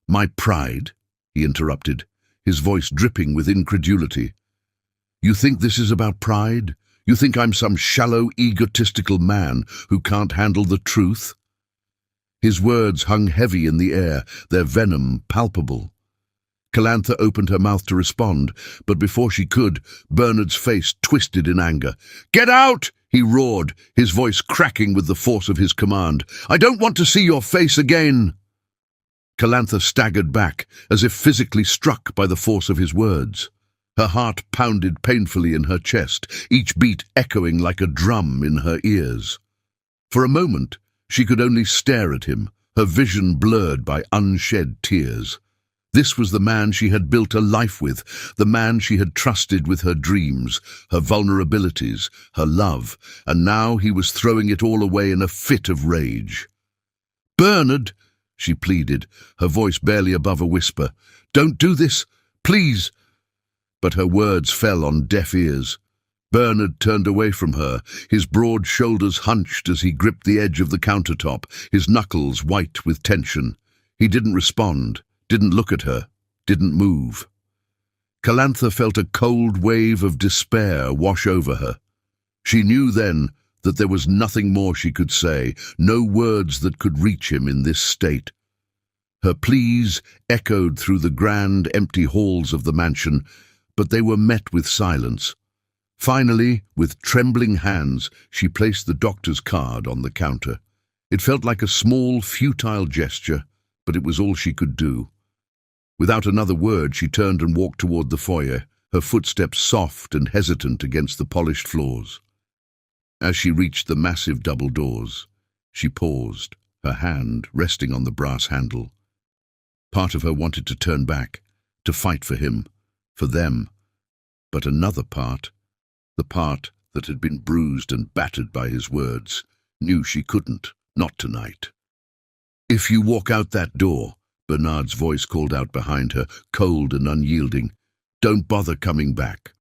"My pride?" he interrupted, his voice dripping with incredulity. "You think this is about pride? You think I'm some shallow, egotistical man who can't handle the truth?" His words hung heavy in the air, their venom palpable. Calantha opened her mouth to respond, but before she could, Bernard's face twisted in anger. "Get out!" he roared, his voice cracking with the force of his command. "I don't want to see your face again!" Calantha staggered back, as if physically struck by the force of his words. Her heart pounded painfully in her chest, each beat echoing like a drum in her ears. For a moment, she could only stare at him, her vision blurred by unshed tears. This was the man she had built a life with, the man she had trusted with her dreams, her vulnerabilities, her love, and now he was throwing it all away in a fit of rage. "Bernard," she pleaded, her voice barely above a whisper, "don't do this, please." But her words fell on deaf ears. Bernard turned away from her, his broad shoulders hunched as he gripped the edge of the countertop, his knuckles white with tension. He didn't respond, didn't look at her, didn't move. Calantha felt a cold wave of despair wash over her. She knew then that there was nothing more she could say, no words that could reach him in this state. Her pleas echoed through the grand, empty halls of the mansion, but they were met with silence. Finally, with trembling hands, she placed the doctor's card on the counter. It felt like a small, futile gesture, but it was all she could do. Without another word, she turned and walked toward the foyer, her footsteps soft and hesitant against the polished floors. As she reached the massive double doors, she paused, her hand resting on the brass handle. Part of her wanted to turn back, to fight for him, for them. But another part, the part that had been bruised and battered by his words, knew she couldn't, not tonight. "If you walk out that door," Bernard's voice called out behind her, cold and unyielding, "don't bother coming back."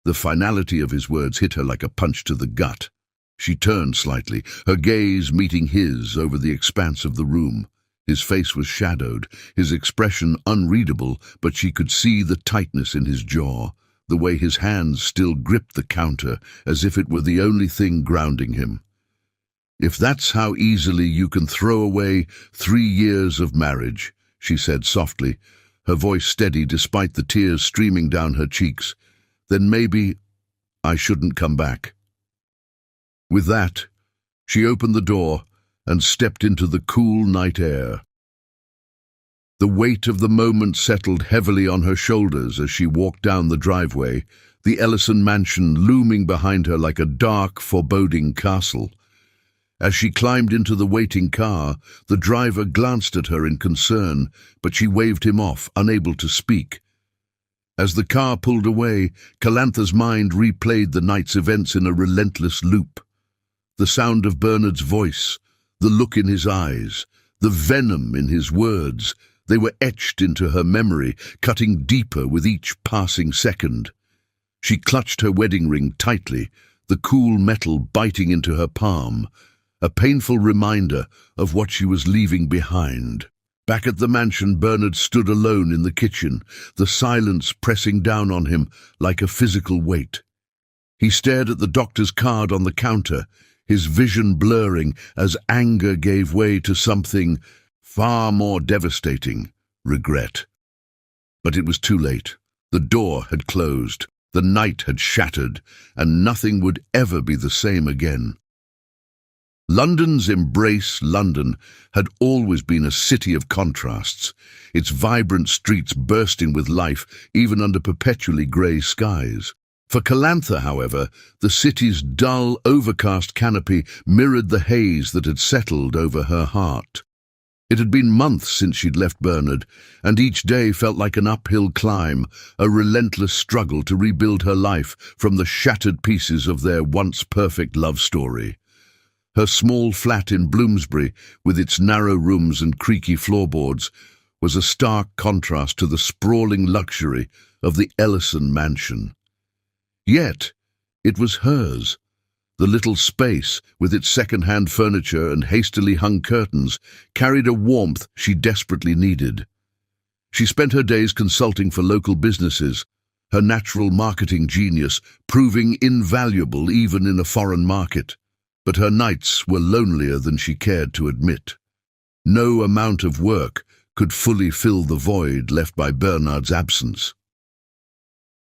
The finality of his words hit her like a punch to the gut. She turned slightly, her gaze meeting his over the expanse of the room. His face was shadowed, his expression unreadable, but she could see the tightness in his jaw, the way his hands still gripped the counter, as if it were the only thing grounding him. "If that's how easily you can throw away 3 years of marriage," she said softly, her voice steady despite the tears streaming down her cheeks, "then maybe I shouldn't come back." With that, she opened the door and stepped into the cool night air. The weight of the moment settled heavily on her shoulders as she walked down the driveway, the Ellison mansion looming behind her like a dark, foreboding castle. As she climbed into the waiting car, the driver glanced at her in concern, but she waved him off, unable to speak. As the car pulled away, Calantha's mind replayed the night's events in a relentless loop. The sound of Bernard's voice, the look in his eyes, the venom in his words, they were etched into her memory, cutting deeper with each passing second. She clutched her wedding ring tightly, the cool metal biting into her palm, a painful reminder of what she was leaving behind. Back at the mansion, Bernard stood alone in the kitchen, the silence pressing down on him like a physical weight. He stared at the doctor's card on the counter, his vision blurring as anger gave way to something far more devastating, regret. But it was too late. The door had closed, the night had shattered, and nothing would ever be the same again. London's embrace, London, had always been a city of contrasts, its vibrant streets bursting with life even under perpetually grey skies. For Calantha, however, the city's dull, overcast canopy mirrored the haze that had settled over her heart. It had been months since she'd left Bernard, and each day felt like an uphill climb, a relentless struggle to rebuild her life from the shattered pieces of their once-perfect love story. Her small flat in Bloomsbury, with its narrow rooms and creaky floorboards, was a stark contrast to the sprawling luxury of the Ellison mansion. Yet, it was hers. The little space, with its second-hand furniture and hastily hung curtains, carried a warmth she desperately needed. She spent her days consulting for local businesses, her natural marketing genius proving invaluable even in a foreign market. But her nights were lonelier than she cared to admit. No amount of work could fully fill the void left by Bernard's absence.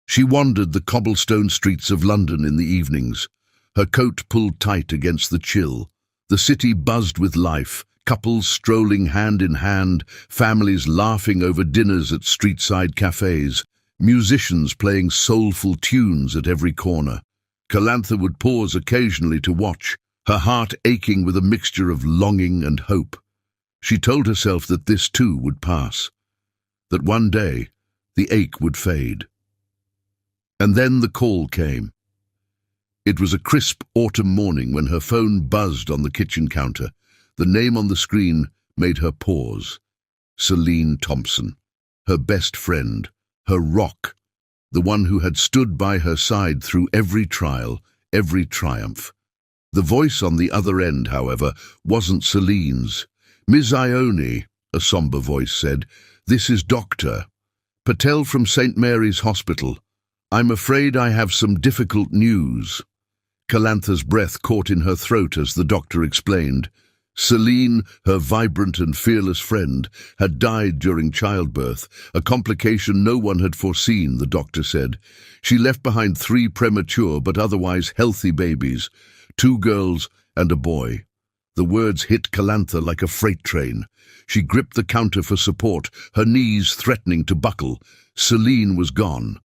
She wandered the cobblestone streets of London in the evenings, her coat pulled tight against the chill. The city buzzed with life, couples strolling hand in hand, families laughing over dinners at street-side cafes, musicians playing soulful tunes at every corner. Calantha would pause occasionally to watch, her heart aching with a mixture of longing and hope. She told herself that this too would pass, that one day the ache would fade. And then the call came. It was a crisp autumn morning when her phone buzzed on the kitchen counter. The name on the screen made her pause. Celine Thompson, her best friend, her rock, the one who had stood by her side through every trial, every triumph. The voice on the other end, however, wasn't Celine's. "Ms. Ione," a sombre voice said, "this is Dr. Patel from St. Mary's Hospital. I'm afraid I have some difficult news." Calantha's breath caught in her throat as the doctor explained. Celine, her vibrant and fearless friend, had died during childbirth, a complication no one had foreseen, the doctor said. She left behind 3 premature but otherwise healthy babies, 2 girls and a boy. The words hit Calantha like a freight train. She gripped the counter for support, her knees threatening to buckle. Celine was gone.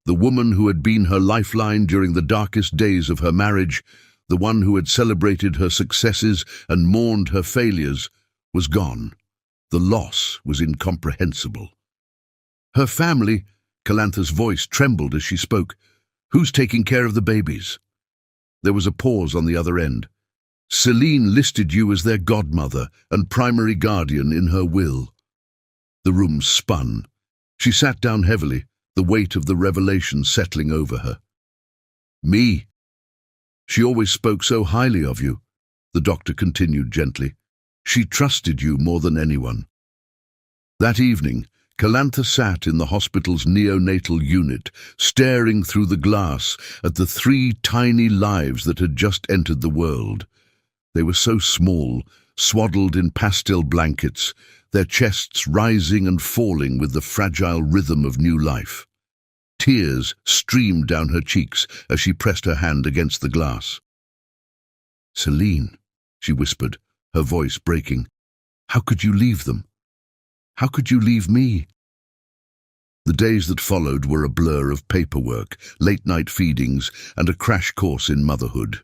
The woman who had been her lifeline during the darkest days of her marriage, the one who had celebrated her successes and mourned her failures, was gone. The loss was incomprehensible. Her family, Calantha's voice trembled as she spoke. Who's taking care of the babies? There was a pause on the other end. Celine listed you as their godmother and primary guardian in her will. The room spun. She sat down heavily, the weight of the revelation settling over her. Me? She always spoke so highly of you, the doctor continued gently. She trusted you more than anyone. That evening, Calantha sat in the hospital's neonatal unit, staring through the glass at the 3 tiny lives that had just entered the world. They were so small, swaddled in pastel blankets, their chests rising and falling with the fragile rhythm of new life. Tears streamed down her cheeks as she pressed her hand against the glass. Celine, she whispered, her voice breaking. How could you leave them? How could you leave me? The days that followed were a blur of paperwork, late-night feedings, and a crash course in motherhood.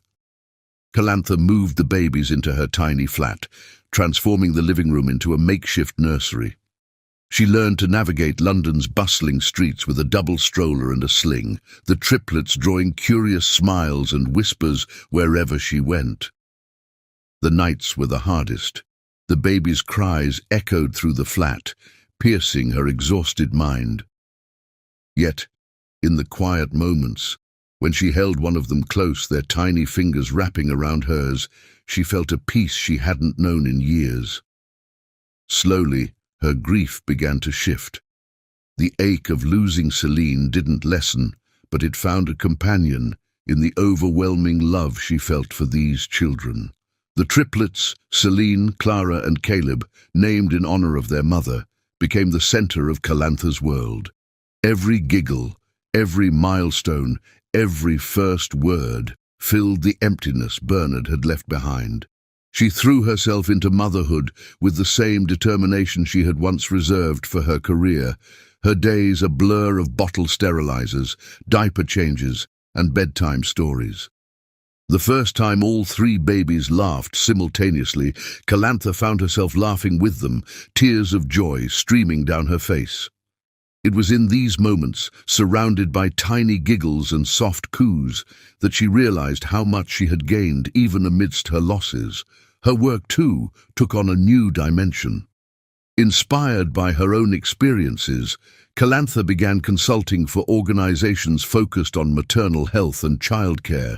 Calantha moved the babies into her tiny flat, transforming the living room into a makeshift nursery. She learned to navigate London's bustling streets with a double stroller and a sling, the triplets drawing curious smiles and whispers wherever she went. The nights were the hardest. The babies' cries echoed through the flat, piercing her exhausted mind. Yet, in the quiet moments, when she held one of them close, their tiny fingers wrapping around hers, she felt a peace she hadn't known in years. Slowly, her grief began to shift. The ache of losing Celine didn't lessen, but it found a companion in the overwhelming love she felt for these children. The triplets, Celine, Clara, and Caleb, named in honor of their mother, became the center of Calantha's world. Every giggle, every milestone, every first word filled the emptiness Bernard had left behind. She threw herself into motherhood with the same determination she had once reserved for her career, her days a blur of bottle sterilizers, diaper changes, and bedtime stories. The first time all 3 babies laughed simultaneously, Calantha found herself laughing with them, tears of joy streaming down her face. It was in these moments, surrounded by tiny giggles and soft coos, that she realized how much she had gained even amidst her losses. Her work, too, took on a new dimension. Inspired by her own experiences, Calantha began consulting for organizations focused on maternal health and childcare.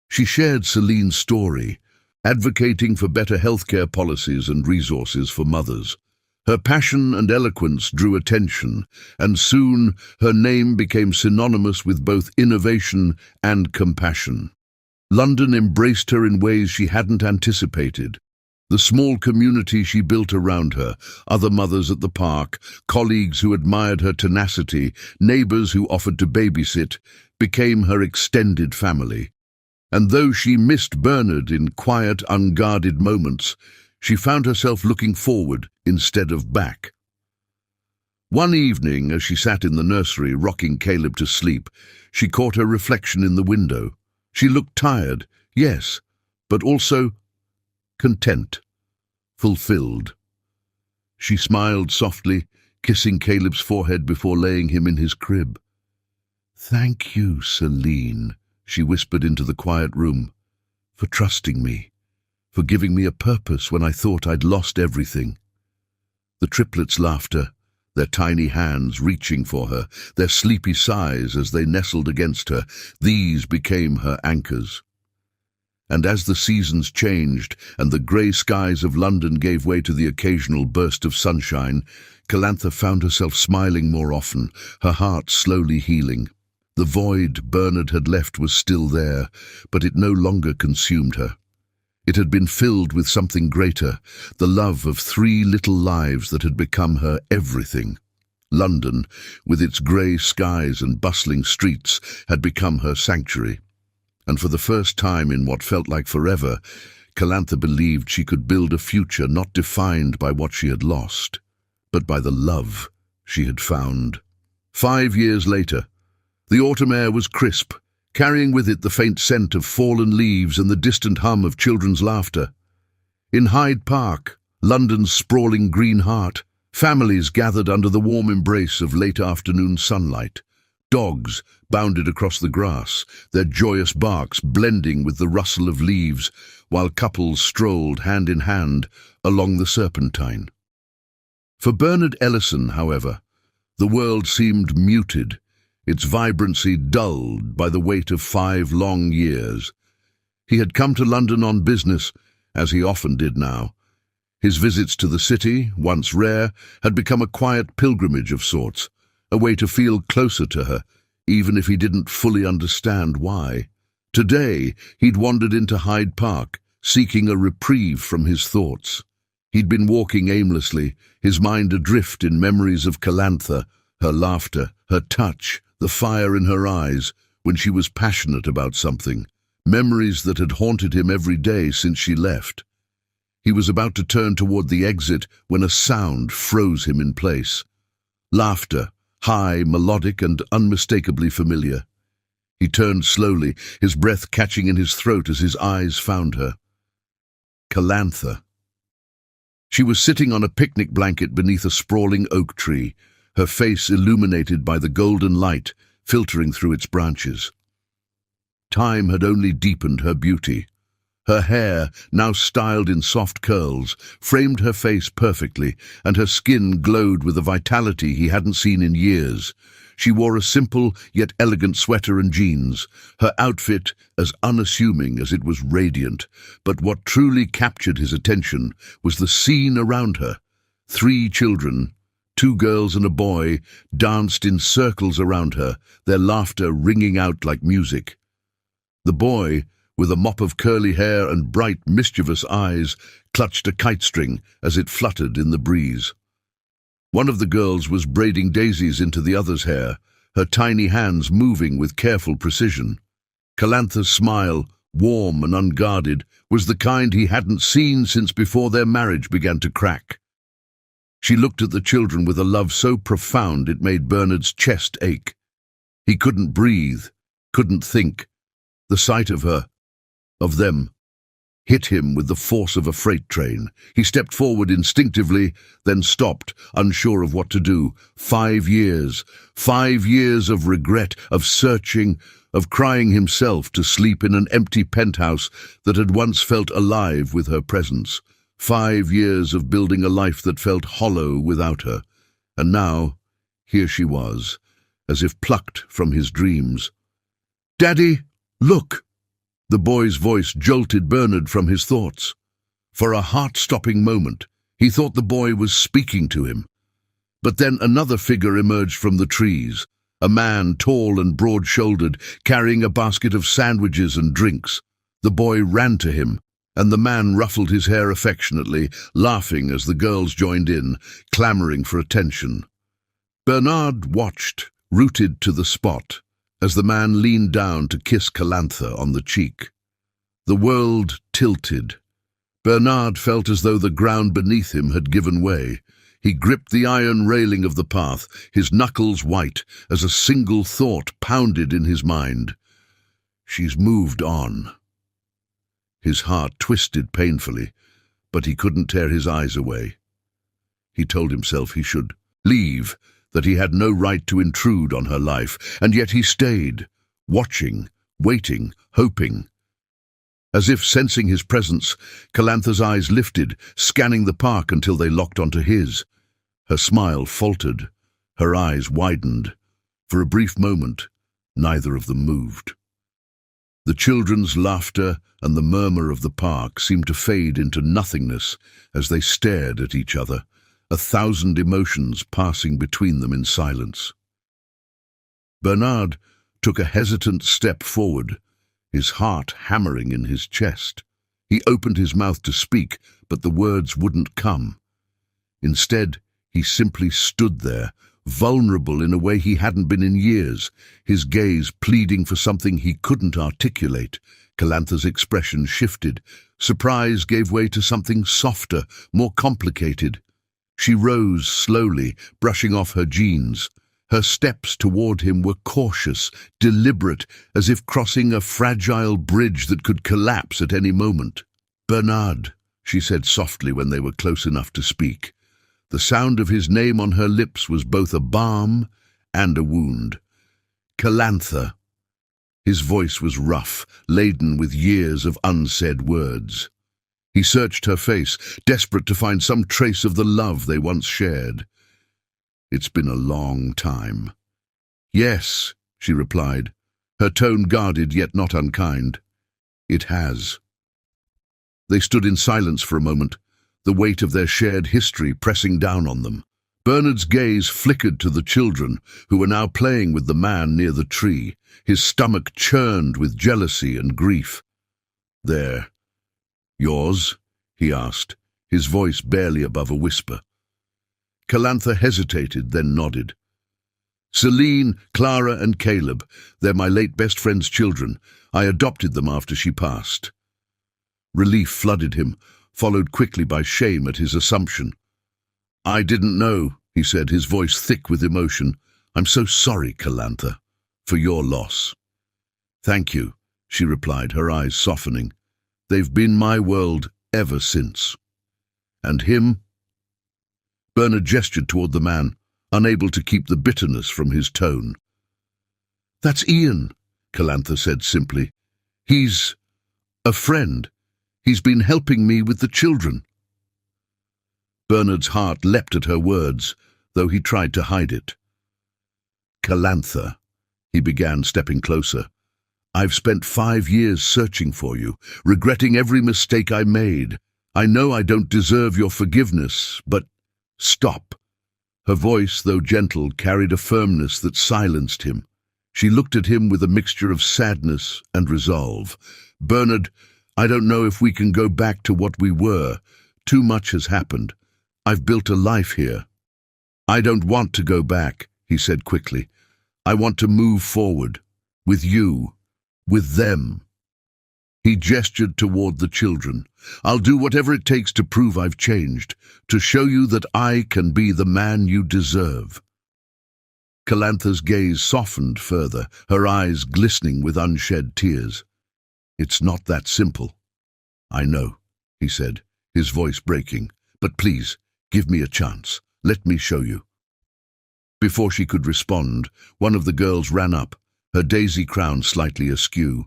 She shared Celine's story, advocating for better healthcare policies and resources for mothers. Her passion and eloquence drew attention, and soon her name became synonymous with both innovation and compassion. London embraced her in ways she hadn't anticipated. The small community she built around her, other mothers at the park, colleagues who admired her tenacity, neighbors who offered to babysit, became her extended family. And though she missed Bernard in quiet, unguarded moments, she found herself looking forward instead of back. One evening, as she sat in the nursery rocking Caleb to sleep, she caught her reflection in the window. She looked tired, yes, but also content, fulfilled. She smiled softly, kissing Caleb's forehead before laying him in his crib. "Thank you, Celine," she whispered into the quiet room, "for trusting me, for giving me a purpose when I thought I'd lost everything." The triplets' laughter, their tiny hands reaching for her, their sleepy sighs as they nestled against her, these became her anchors. And as the seasons changed and the grey skies of London gave way to the occasional burst of sunshine, Calantha found herself smiling more often, her heart slowly healing. The void Bernard had left was still there, but it no longer consumed her. It had been filled with something greater, the love of 3 little lives that had become her everything. London, with its grey skies and bustling streets, had become her sanctuary. And for the first time in what felt like forever, Calantha believed she could build a future not defined by what she had lost, but by the love she had found. 5 years later, the autumn air was crisp, carrying with it the faint scent of fallen leaves and the distant hum of children's laughter. In Hyde Park, London's sprawling green heart. Families gathered under the warm embrace of late afternoon sunlight. Dogs bounded across the grass, their joyous barks blending with the rustle of leaves, while couples strolled hand in hand along the Serpentine. For Bernard Ellison, however, the world seemed muted, its vibrancy dulled by the weight of 5 long years. He had come to London on business, as he often did now. His visits to the city, once rare, had become a quiet pilgrimage of sorts, a way to feel closer to her, even if he didn't fully understand why. Today, he'd wandered into Hyde Park, seeking a reprieve from his thoughts. He'd been walking aimlessly, his mind adrift in memories of Calantha, her laughter, her touch, the fire in her eyes, when she was passionate about something, memories that had haunted him every day since she left. He was about to turn toward the exit when a sound froze him in place. Laughter, high, melodic, and unmistakably familiar. He turned slowly, his breath catching in his throat as his eyes found her. Calantha. She was sitting on a picnic blanket beneath a sprawling oak tree, her face illuminated by the golden light filtering through its branches. Time had only deepened her beauty. Her hair, now styled in soft curls, framed her face perfectly, and her skin glowed with a vitality he hadn't seen in years. She wore a simple yet elegant sweater and jeans, her outfit as unassuming as it was radiant. But what truly captured his attention was the scene around her. 3 children, 2 girls and a boy, danced in circles around her, their laughter ringing out like music. The boy, with a mop of curly hair and bright, mischievous eyes, clutched a kite string as it fluttered in the breeze. One of the girls was braiding daisies into the other's hair, her tiny hands moving with careful precision. Calantha's smile, warm and unguarded, was the kind he hadn't seen since before their marriage began to crack. She looked at the children with a love so profound it made Bernard's chest ache. He couldn't breathe, couldn't think. The sight of her, of them, hit him with the force of a freight train. He stepped forward instinctively, then stopped, unsure of what to do. 5 years. 5 years of regret, of searching, of crying himself to sleep in an empty penthouse that had once felt alive with her presence. 5 years of building a life that felt hollow without her. And now, here she was, as if plucked from his dreams. "Daddy, look!" The boy's voice jolted Bernard from his thoughts. For a heart-stopping moment, he thought the boy was speaking to him. But then another figure emerged from the trees, a man tall and broad-shouldered, carrying a basket of sandwiches and drinks. The boy ran to him, and the man ruffled his hair affectionately, laughing as the girls joined in, clamoring for attention. Bernard watched, rooted to the spot, as the man leaned down to kiss Calantha on the cheek. The world tilted. Bernard felt as though the ground beneath him had given way. He gripped the iron railing of the path, his knuckles white, as a single thought pounded in his mind. She's moved on. His heart twisted painfully, but he couldn't tear his eyes away. He told himself he should leave, that he had no right to intrude on her life, and yet he stayed, watching, waiting, hoping. As if sensing his presence, Calantha's eyes lifted, scanning the park until they locked onto his. Her smile faltered, her eyes widened. For a brief moment, neither of them moved. The children's laughter and the murmur of the park seemed to fade into nothingness as they stared at each other, 1,000 emotions passing between them in silence. Bernard took a hesitant step forward, his heart hammering in his chest. He opened his mouth to speak, but the words wouldn't come. Instead, he simply stood there, vulnerable in a way he hadn't been in years, his gaze pleading for something he couldn't articulate. Calantha's expression shifted. Surprise gave way to something softer, more complicated. She rose slowly, brushing off her jeans. Her steps toward him were cautious, deliberate, as if crossing a fragile bridge that could collapse at any moment. "Bernard," she said softly when they were close enough to speak. The sound of his name on her lips was both a balm and a wound. Calantha. His voice was rough, laden with years of unsaid words. He searched her face, desperate to find some trace of the love they once shared. It's been a long time. Yes, she replied, her tone guarded yet not unkind. It has. They stood in silence for a moment, the weight of their shared history pressing down on them. Bernard's gaze flickered to the children, who were now playing with the man near the tree. His stomach churned with jealousy and grief. There. Yours? He asked, his voice barely above a whisper. Calantha hesitated, then nodded. Celine, Clara and Caleb, they're my late best friend's children. I adopted them after she passed. Relief flooded him, followed quickly by shame at his assumption. I didn't know, he said, his voice thick with emotion. I'm so sorry, Calantha, for your loss. Thank you, she replied, her eyes softening. They've been my world ever since. And him? Bernard gestured toward the man, unable to keep the bitterness from his tone. That's Ian, Calantha said simply. He's a friend. He's been helping me with the children. Bernard's heart leapt at her words, though he tried to hide it. Calantha, he began, stepping closer. I've spent 5 years searching for you, regretting every mistake I made. I know I don't deserve your forgiveness, but stop. Her voice, though gentle, carried a firmness that silenced him. She looked at him with a mixture of sadness and resolve. Bernard, I don't know if we can go back to what we were. Too much has happened. I've built a life here. I don't want to go back, he said quickly. I want to move forward. With you. With them. He gestured toward the children. I'll do whatever it takes to prove I've changed, to show you that I can be the man you deserve. Calantha's gaze softened further, her eyes glistening with unshed tears. It's not that simple. I know, he said, his voice breaking, but please, give me a chance. Let me show you. Before she could respond, one of the girls ran up, her daisy crown slightly askew.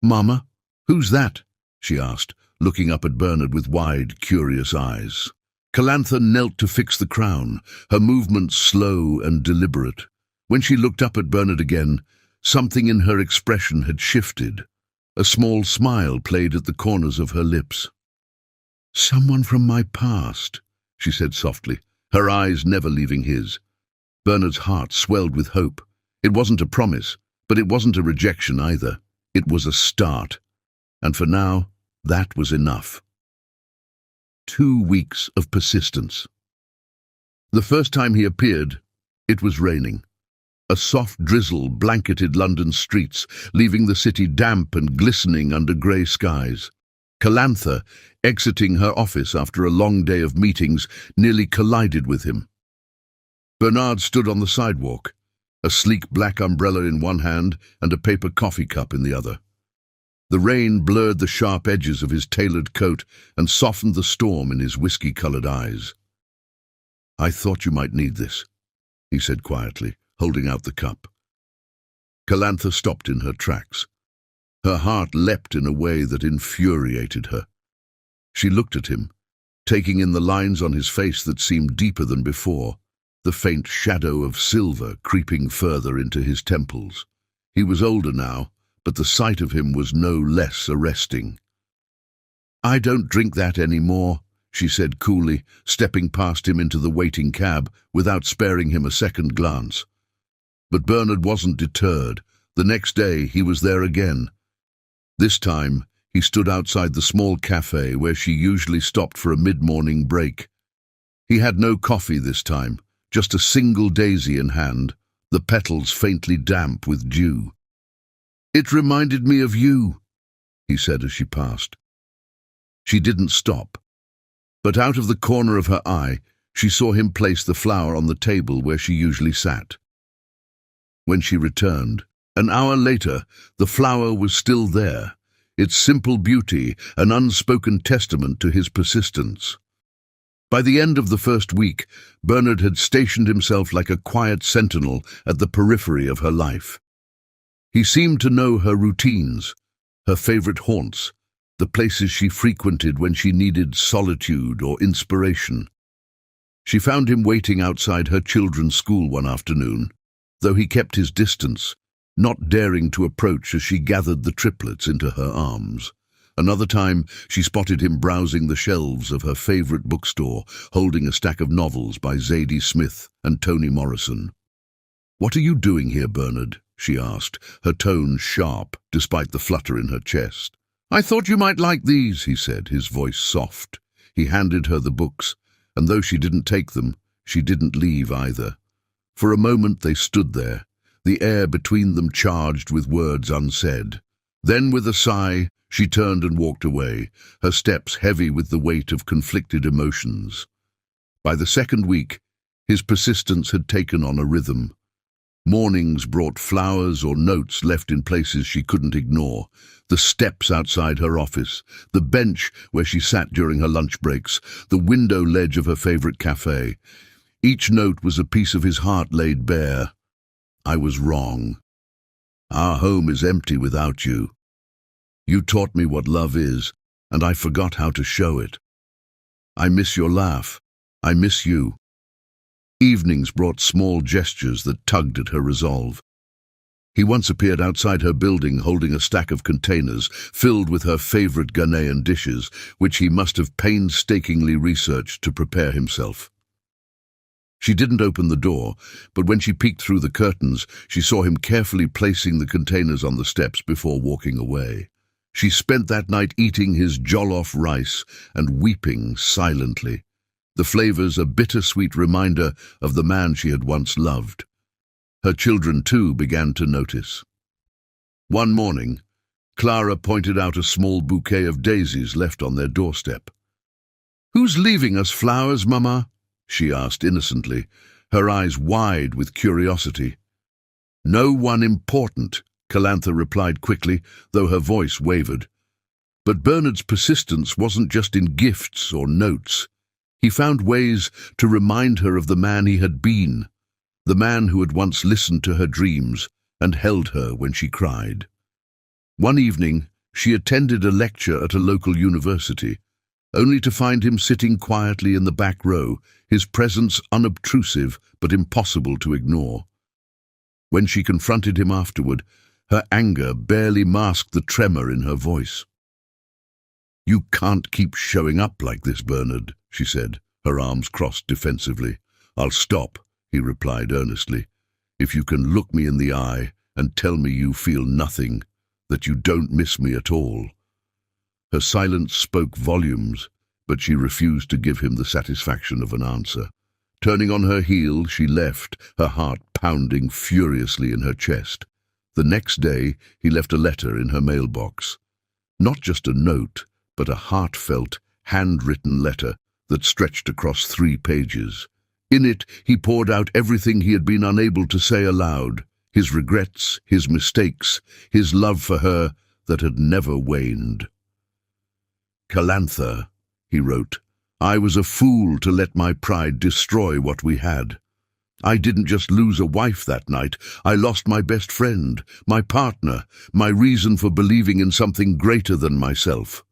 Mama, who's that? She asked, looking up at Bernard with wide, curious eyes. Calantha knelt to fix the crown, her movements slow and deliberate. When she looked up at Bernard again, something in her expression had shifted. A small smile played at the corners of her lips. Someone from my past, she said softly, her eyes never leaving his. Bernard's heart swelled with hope. It wasn't a promise, but it wasn't a rejection either. It was a start. And for now, that was enough. 2 weeks of persistence. The first time he appeared, it was raining. A soft drizzle blanketed London's streets, leaving the city damp and glistening under grey skies. Calantha, exiting her office after a long day of meetings, nearly collided with him. Bernard stood on the sidewalk, a sleek black umbrella in one hand and a paper coffee cup in the other. The rain blurred the sharp edges of his tailored coat and softened the storm in his whiskey-coloured eyes. I thought you might need this, he said quietly, holding out the cup. Calantha stopped in her tracks. Her heart leapt in a way that infuriated her. She looked at him, taking in the lines on his face that seemed deeper than before, the faint shadow of silver creeping further into his temples. He was older now, but the sight of him was no less arresting. I don't drink that anymore, she said coolly, stepping past him into the waiting cab without sparing him a second glance. But Bernard wasn't deterred. The next day he was there again. This time he stood outside the small cafe where she usually stopped for a mid-morning break. He had no coffee this time, just a single daisy in hand, the petals faintly damp with dew. It reminded me of you, he said as she passed. She didn't stop, but out of the corner of her eye she saw him place the flower on the table where she usually sat. When she returned, an hour later, the flower was still there, its simple beauty an unspoken testament to his persistence. By the end of the first week, Bernard had stationed himself like a quiet sentinel at the periphery of her life. He seemed to know her routines, her favorite haunts, the places she frequented when she needed solitude or inspiration. She found him waiting outside her children's school one afternoon, though he kept his distance, not daring to approach as she gathered the triplets into her arms. Another time, she spotted him browsing the shelves of her favorite bookstore, holding a stack of novels by Zadie Smith and Toni Morrison. "What are you doing here, Bernard?" she asked, her tone sharp, despite the flutter in her chest. "I thought you might like these," he said, his voice soft. He handed her the books, and though she didn't take them, she didn't leave either. For a moment they stood there, the air between them charged with words unsaid. Then, with a sigh, she turned and walked away, her steps heavy with the weight of conflicted emotions. By the second week, his persistence had taken on a rhythm. Mornings brought flowers or notes left in places she couldn't ignore, the steps outside her office, the bench where she sat during her lunch breaks, the window ledge of her favorite cafe. Each note was a piece of his heart laid bare. "I was wrong. Our home is empty without you. You taught me what love is, and I forgot how to show it. I miss your laugh. I miss you." Evenings brought small gestures that tugged at her resolve. He once appeared outside her building holding a stack of containers filled with her favorite Ghanaian dishes, which he must have painstakingly researched to prepare himself. She didn't open the door, but when she peeked through the curtains, she saw him carefully placing the containers on the steps before walking away. She spent that night eating his jollof rice and weeping silently, the flavors a bittersweet reminder of the man she had once loved. Her children, too, began to notice. One morning, Clara pointed out a small bouquet of daisies left on their doorstep. "Who's leaving us flowers, Mama?" she asked innocently, her eyes wide with curiosity. "No one important," Calantha replied quickly, though her voice wavered. But Bernard's persistence wasn't just in gifts or notes. He found ways to remind her of the man he had been, the man who had once listened to her dreams and held her when she cried. One evening, she attended a lecture at a local university, only to find him sitting quietly in the back row, his presence unobtrusive but impossible to ignore. When she confronted him afterward, her anger barely masked the tremor in her voice. "You can't keep showing up like this, Bernard," she said, her arms crossed defensively. "I'll stop," he replied earnestly, "if you can look me in the eye and tell me you feel nothing, that you don't miss me at all." Her silence spoke volumes, but she refused to give him the satisfaction of an answer. Turning on her heel, she left, her heart pounding furiously in her chest. The next day, he left a letter in her mailbox. Not just a note, but a heartfelt, handwritten letter that stretched across 3 pages. In it, he poured out everything he had been unable to say aloud, his regrets, his mistakes, his love for her that had never waned. "Calantha," he wrote, "I was a fool to let my pride destroy what we had. I didn't just lose a wife that night, I lost my best friend, my partner, my reason for believing in something greater than myself.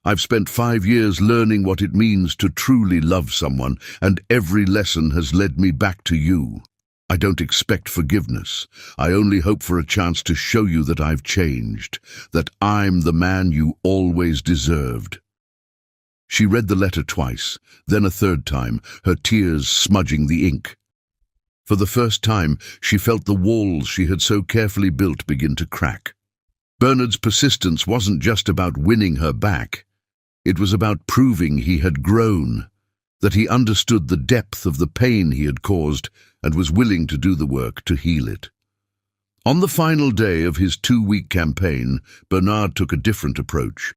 I've spent 5 years learning what it means to truly love someone, and every lesson has led me back to you. I don't expect forgiveness. I only hope for a chance to show you that I've changed, that I'm the man you always deserved." She read the letter twice, then a third time, her tears smudging the ink. For the first time, she felt the walls she had so carefully built begin to crack. Bernard's persistence wasn't just about winning her back. It was about proving he had grown, that he understood the depth of the pain he had caused and was willing to do the work to heal it. On the final day of his 2-week campaign, Bernard took a different approach.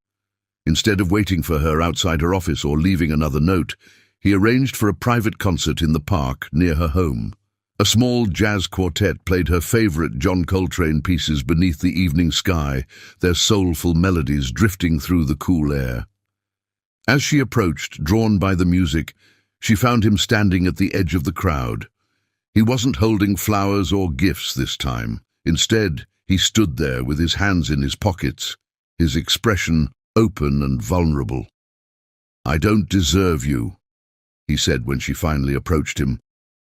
Instead of waiting for her outside her office or leaving another note, he arranged for a private concert in the park near her home. A small jazz quartet played her favorite John Coltrane pieces beneath the evening sky, their soulful melodies drifting through the cool air. As she approached, drawn by the music, she found him standing at the edge of the crowd. He wasn't holding flowers or gifts this time. Instead, he stood there with his hands in his pockets, his expression open and vulnerable. "I don't deserve you," he said when she finally approached him,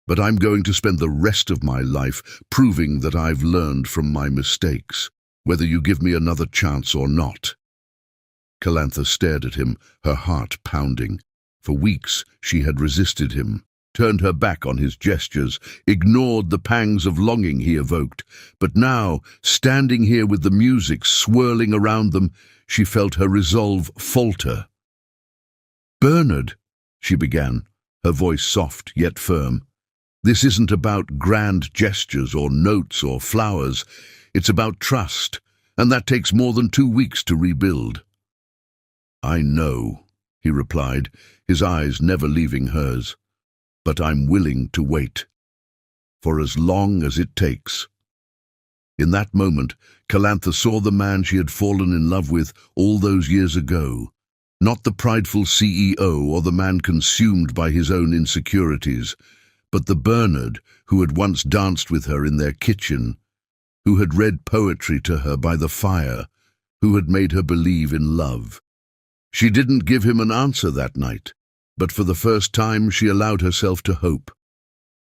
"but I'm going to spend the rest of my life proving that I've learned from my mistakes, whether you give me another chance or not." Calantha stared at him, her heart pounding. For weeks she had resisted him, turned her back on his gestures, ignored the pangs of longing he evoked. But now, standing here with the music swirling around them, she felt her resolve falter. "Bernard," she began, her voice soft yet firm, "this isn't about grand gestures or notes or flowers. It's about trust, and that takes more than 2 weeks to rebuild." "I know," he replied, his eyes never leaving hers, "but I'm willing to wait. For as long as it takes." In that moment, Calantha saw the man she had fallen in love with all those years ago. Not the prideful CEO or the man consumed by his own insecurities, but the Bernard who had once danced with her in their kitchen, who had read poetry to her by the fire, who had made her believe in love. She didn't give him an answer that night, but for the first time she allowed herself to hope.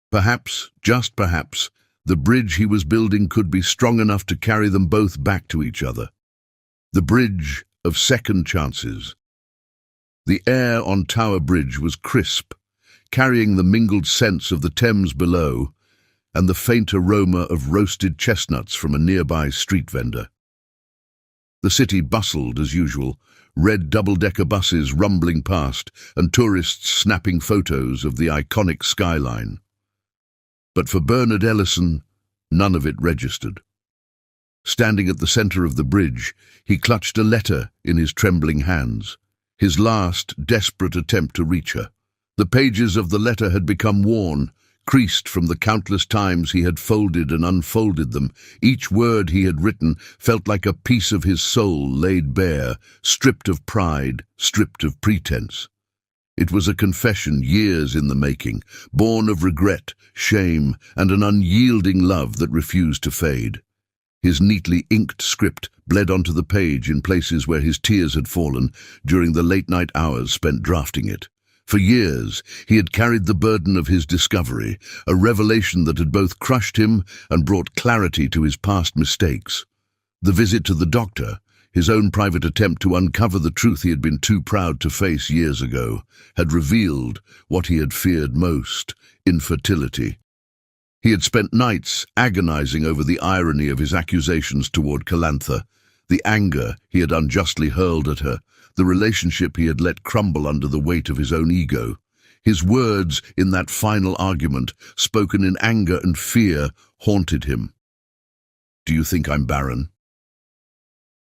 Perhaps, just perhaps, the bridge he was building could be strong enough to carry them both back to each other. The bridge of second chances. The air on Tower Bridge was crisp, carrying the mingled scents of the Thames below and the faint aroma of roasted chestnuts from a nearby street vendor. The city bustled as usual, red double-decker buses rumbling past and tourists snapping photos of the iconic skyline. But for Bernard Ellison, none of it registered. Standing at the center of the bridge, he clutched a letter in his trembling hands, his last desperate attempt to reach her. The pages of the letter had become worn, creased from the countless times he had folded and unfolded them. Each word he had written felt like a piece of his soul laid bare, stripped of pride, stripped of pretense. It was a confession years in the making, born of regret, shame, and an unyielding love that refused to fade. His neatly inked script bled onto the page in places where his tears had fallen during the late-night hours spent drafting it. For years, he had carried the burden of his discovery, a revelation that had both crushed him and brought clarity to his past mistakes. The visit to the doctor, his own private attempt to uncover the truth he had been too proud to face years ago, had revealed what he had feared most: infertility. He had spent nights agonizing over the irony of his accusations toward Calantha, the anger he had unjustly hurled at her, the relationship he had let crumble under the weight of his own ego. His words in that final argument, spoken in anger and fear, haunted him. "Do you think I'm barren?"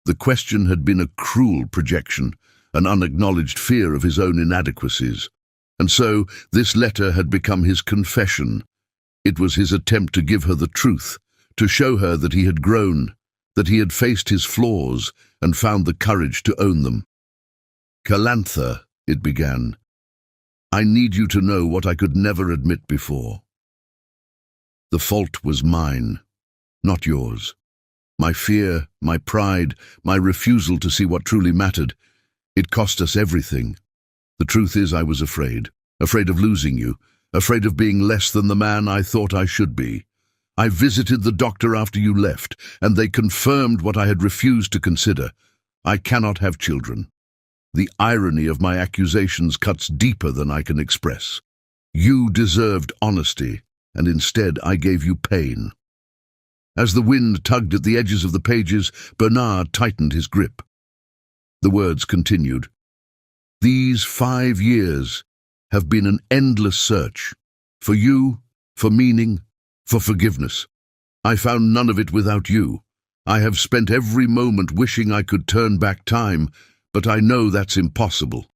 The question had been a cruel projection, an unacknowledged fear of his own inadequacies. And so, this letter had become his confession. It was his attempt to give her the truth, to show her that he had grown, that he had faced his flaws and found the courage to own them. "Calantha," it began, "I need you to know what I could never admit before. The fault was mine, not yours. My fear, my pride, my refusal to see what truly mattered, it cost us everything. The truth is I was afraid of losing you, afraid of being less than the man I thought I should be. I visited the doctor after you left, and they confirmed what I had refused to consider. I cannot have children. The irony of my accusations cuts deeper than I can express. You deserved honesty, and instead I gave you pain." As the wind tugged at the edges of the pages, Bernard tightened his grip. The words continued. "These 5 years have been an endless search. For you, for meaning, for forgiveness. I found none of it without you. I have spent every moment wishing I could turn back time, but I know that's impossible.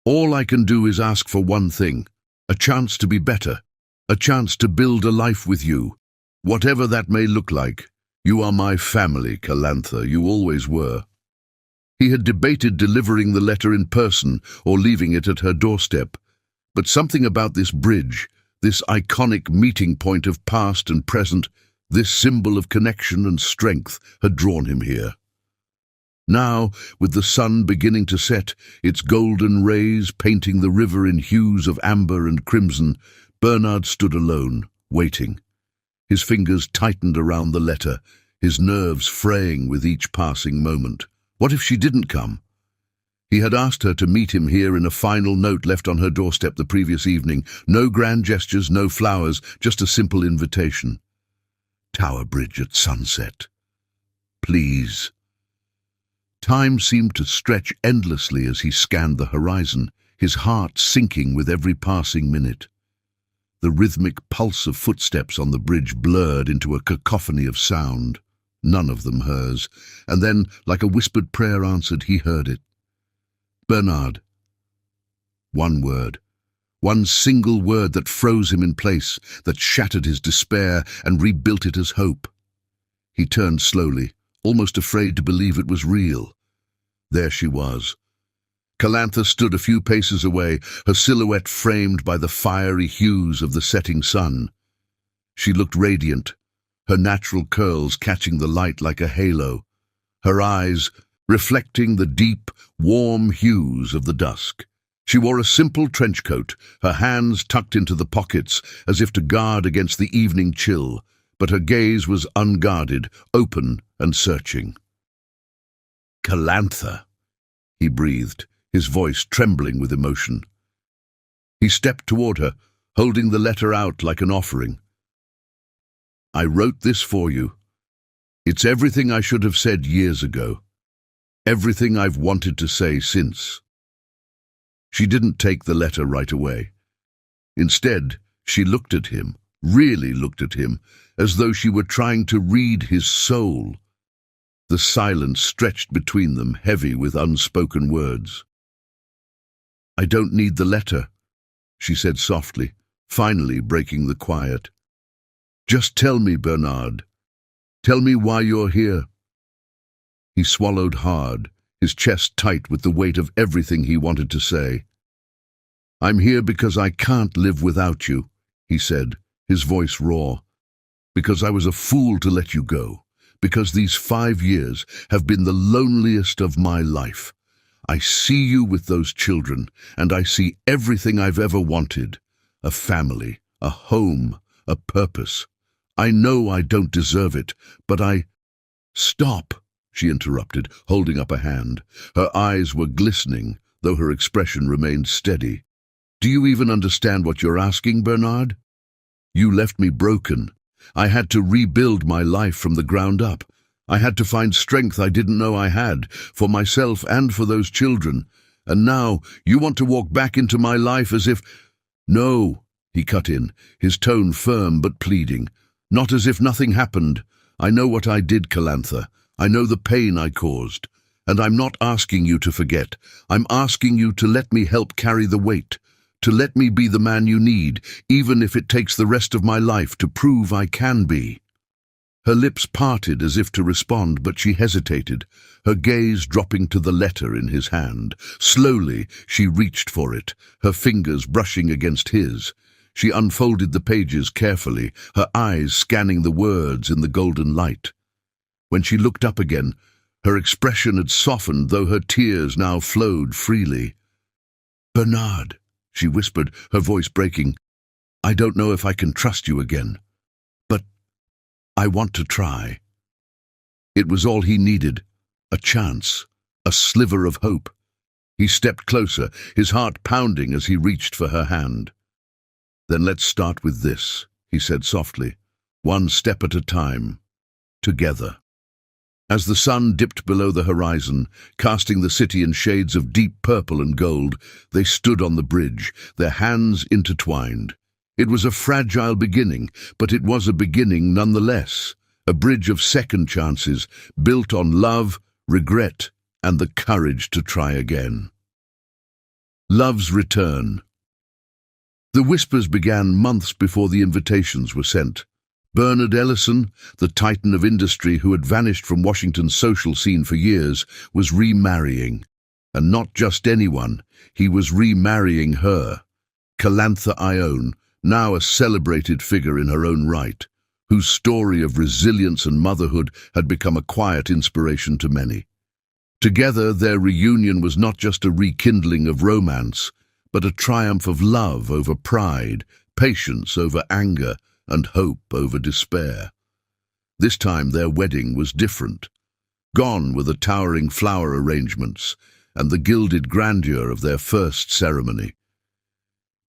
All I can do is ask for one thing, a chance to be better, A chance to build a life with you, whatever that may look like. You are my family, Calantha, you always were. He had debated delivering the letter in person or leaving it at her doorstep, but something about this bridge, this iconic meeting point of past and present, this symbol of connection and strength, had drawn him here. Now, with the sun beginning to set, its golden rays painting the river in hues of amber and crimson, Bernard stood alone, waiting. His fingers tightened around the letter, his nerves fraying with each passing moment. What if she didn't come? He had asked her to meet him here in a final note left on her doorstep the previous evening. No grand gestures, no flowers, just a simple invitation. Tower Bridge at sunset. Please. Time seemed to stretch endlessly as he scanned the horizon, his heart sinking with every passing minute. The rhythmic pulse of footsteps on the bridge blurred into a cacophony of sound, none of them hers, and then, like a whispered prayer answered, he heard it. Bernard. One word. One single word that froze him in place, that shattered his despair and rebuilt it as hope. He turned slowly, almost afraid to believe it was real. There she was. Calantha stood a few paces away, her silhouette framed by the fiery hues of the setting sun. She looked radiant, her natural curls catching the light like a halo, her eyes reflecting the deep, warm hues of the dusk. She wore a simple trench coat, her hands tucked into the pockets as if to guard against the evening chill, but her gaze was unguarded, open and searching. Calantha, he breathed, his voice trembling with emotion. He stepped toward her, holding the letter out like an offering. I wrote this for you. It's everything I should have said years ago. Everything I've wanted to say since. She didn't take the letter right away. Instead, she looked at him, really looked at him, as though she were trying to read his soul. The silence stretched between them, heavy with unspoken words. I don't need the letter, she said softly, finally breaking the quiet. Just tell me, Bernard. Tell me why you're here. He swallowed hard, his chest tight with the weight of everything he wanted to say. I'm here because I can't live without you, he said, his voice raw. Because I was a fool to let you go. Because these 5 years have been the loneliest of my life. I see you with those children, and I see everything I've ever wanted. A family, a home, a purpose. I know I don't deserve it, but I... Stop, she interrupted, holding up a hand. Her eyes were glistening, though her expression remained steady. Do you even understand what you're asking, Bernard? You left me broken. I had to rebuild my life from the ground up. I had to find strength I didn't know I had, for myself and for those children. And now you want to walk back into my life as if... No, he cut in, his tone firm but pleading. Not as if nothing happened. I know what I did, Calantha. I know the pain I caused. And I'm not asking you to forget. I'm asking you to let me help carry the weight. To let me be the man you need, even if it takes the rest of my life to prove I can be. Her lips parted as if to respond, but she hesitated, her gaze dropping to the letter in his hand. Slowly, she reached for it, her fingers brushing against his. She unfolded the pages carefully, her eyes scanning the words in the golden light. When she looked up again, her expression had softened, though her tears now flowed freely. Bernard, she whispered, her voice breaking, I don't know if I can trust you again, but I want to try. It was all he needed, a chance, a sliver of hope. He stepped closer, his heart pounding as he reached for her hand. Then let's start with this, he said softly, one step at a time, together. As the sun dipped below the horizon, casting the city in shades of deep purple and gold, they stood on the bridge, their hands intertwined. It was a fragile beginning, but it was a beginning nonetheless, a bridge of second chances, built on love, regret, and the courage to try again. Love's return. The whispers began months before the invitations were sent. Bernard Ellison, the titan of industry who had vanished from Washington's social scene for years, was remarrying. And not just anyone, he was remarrying her. Calantha Ione, now a celebrated figure in her own right, whose story of resilience and motherhood had become a quiet inspiration to many. Together, their reunion was not just a rekindling of romance, but a triumph of love over pride, patience over anger, and hope over despair. This time their wedding was different. Gone were the towering flower arrangements and the gilded grandeur of their first ceremony.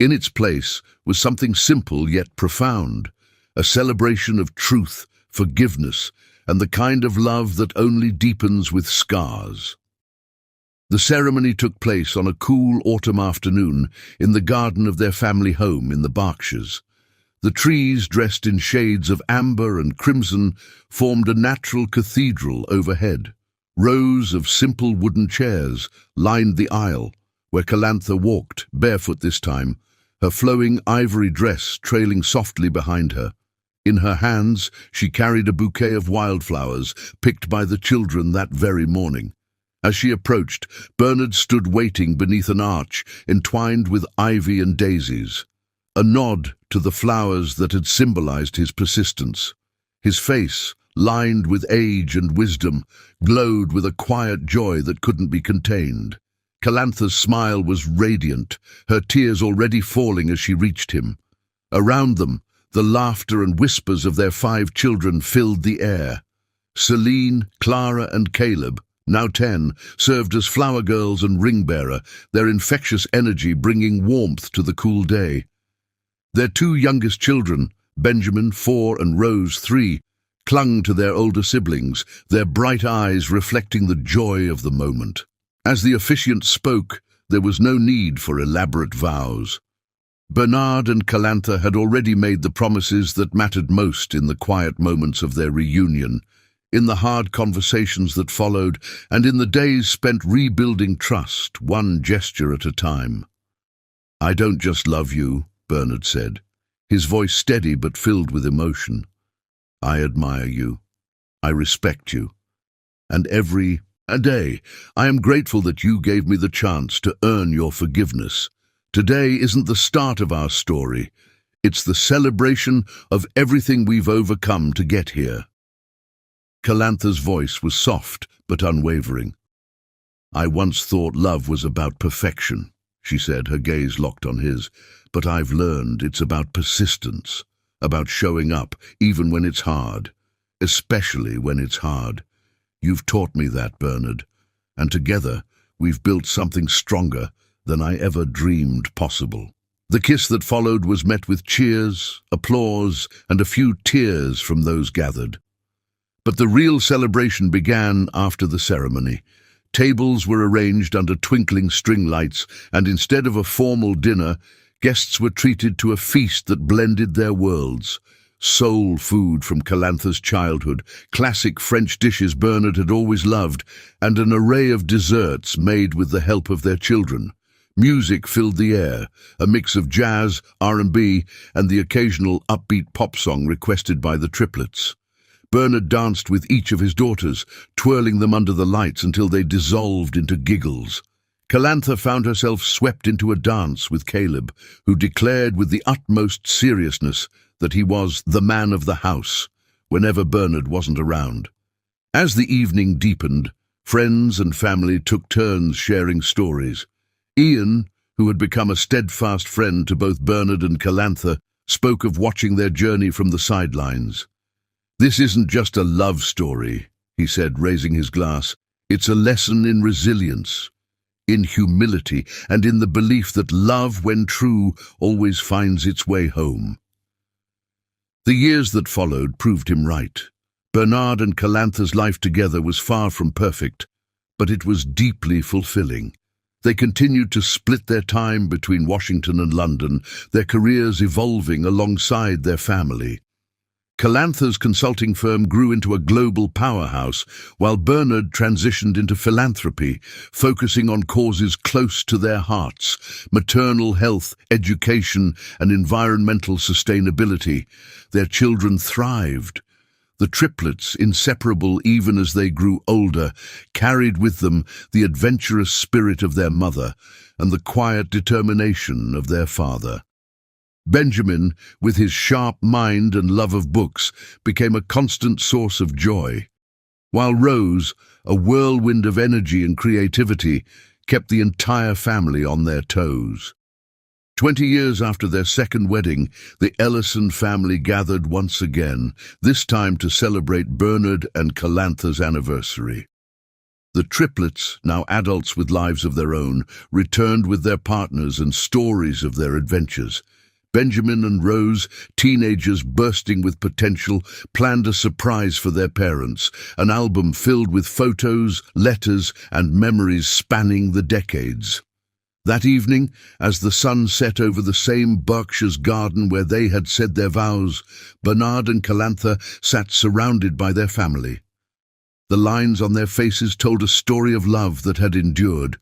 In its place was something simple yet profound, a celebration of truth, forgiveness, and the kind of love that only deepens with scars. The ceremony took place on a cool autumn afternoon in the garden of their family home in the Berkshires. The trees, dressed in shades of amber and crimson, formed a natural cathedral overhead. Rows of simple wooden chairs lined the aisle, where Calantha walked, barefoot this time, her flowing ivory dress trailing softly behind her. In her hands, she carried a bouquet of wildflowers picked by the children that very morning. As she approached, Bernard stood waiting beneath an arch entwined with ivy and daisies, a nod to the flowers that had symbolized his persistence. His face, lined with age and wisdom, glowed with a quiet joy that couldn't be contained. Calantha's smile was radiant, her tears already falling as she reached him. Around them, the laughter and whispers of their 5 children filled the air. Celine, Clara, and Caleb, now 10, served as flower girls and ring-bearer, their infectious energy bringing warmth to the cool day. Their 2 youngest children, Benjamin, 4, and Rose, 3, clung to their older siblings, their bright eyes reflecting the joy of the moment. As the officiant spoke, there was no need for elaborate vows. Bernard and Calantha had already made the promises that mattered most in the quiet moments of their reunion, in the hard conversations that followed, and in the days spent rebuilding trust, one gesture at a time. "I don't just love you," Bernard said, his voice steady but filled with emotion. "I admire you. I respect you. And every day, I am grateful that you gave me the chance to earn your forgiveness. Today isn't the start of our story. It's the celebration of everything we've overcome to get here." Calantha's voice was soft but unwavering. "I once thought love was about perfection," she said, her gaze locked on his, "but I've learned it's about persistence, about showing up even when it's hard, especially when it's hard. You've taught me that, Bernard, and together we've built something stronger than I ever dreamed possible." The kiss that followed was met with cheers, applause, and a few tears from those gathered. But the real celebration began after the ceremony. Tables were arranged under twinkling string lights, and instead of a formal dinner, guests were treated to a feast that blended their worlds. Soul food from Calantha's childhood, classic French dishes Bernard had always loved, and an array of desserts made with the help of their children. Music filled the air, a mix of jazz, R&B, and the occasional upbeat pop song requested by the triplets. Bernard danced with each of his daughters, twirling them under the lights until they dissolved into giggles. Calantha found herself swept into a dance with Caleb, who declared with the utmost seriousness that he was the man of the house, whenever Bernard wasn't around. As the evening deepened, friends and family took turns sharing stories. Ian, who had become a steadfast friend to both Bernard and Calantha, spoke of watching their journey from the sidelines. "This isn't just a love story," he said, raising his glass. "It's a lesson in resilience, in humility, and in the belief that love, when true, always finds its way home." The years that followed proved him right. Bernard and Calantha's life together was far from perfect, but it was deeply fulfilling. They continued to split their time between Washington and London, their careers evolving alongside their family. Calantha's consulting firm grew into a global powerhouse, while Bernard transitioned into philanthropy, focusing on causes close to their hearts: maternal health, education, and environmental sustainability. Their children thrived. The triplets, inseparable even as they grew older, carried with them the adventurous spirit of their mother and the quiet determination of their father. Benjamin, with his sharp mind and love of books, became a constant source of joy, while Rose, a whirlwind of energy and creativity, kept the entire family on their toes. 20 years after their second wedding, the Ellison family gathered once again, this time to celebrate Bernard and Calantha's anniversary. The triplets, now adults with lives of their own, returned with their partners and stories of their adventures. Benjamin and Rose, teenagers bursting with potential, planned a surprise for their parents, an album filled with photos, letters, and memories spanning the decades. That evening, as the sun set over the same Berkshire's garden where they had said their vows, Bernard and Calantha sat surrounded by their family. The lines on their faces told a story of love that had endured,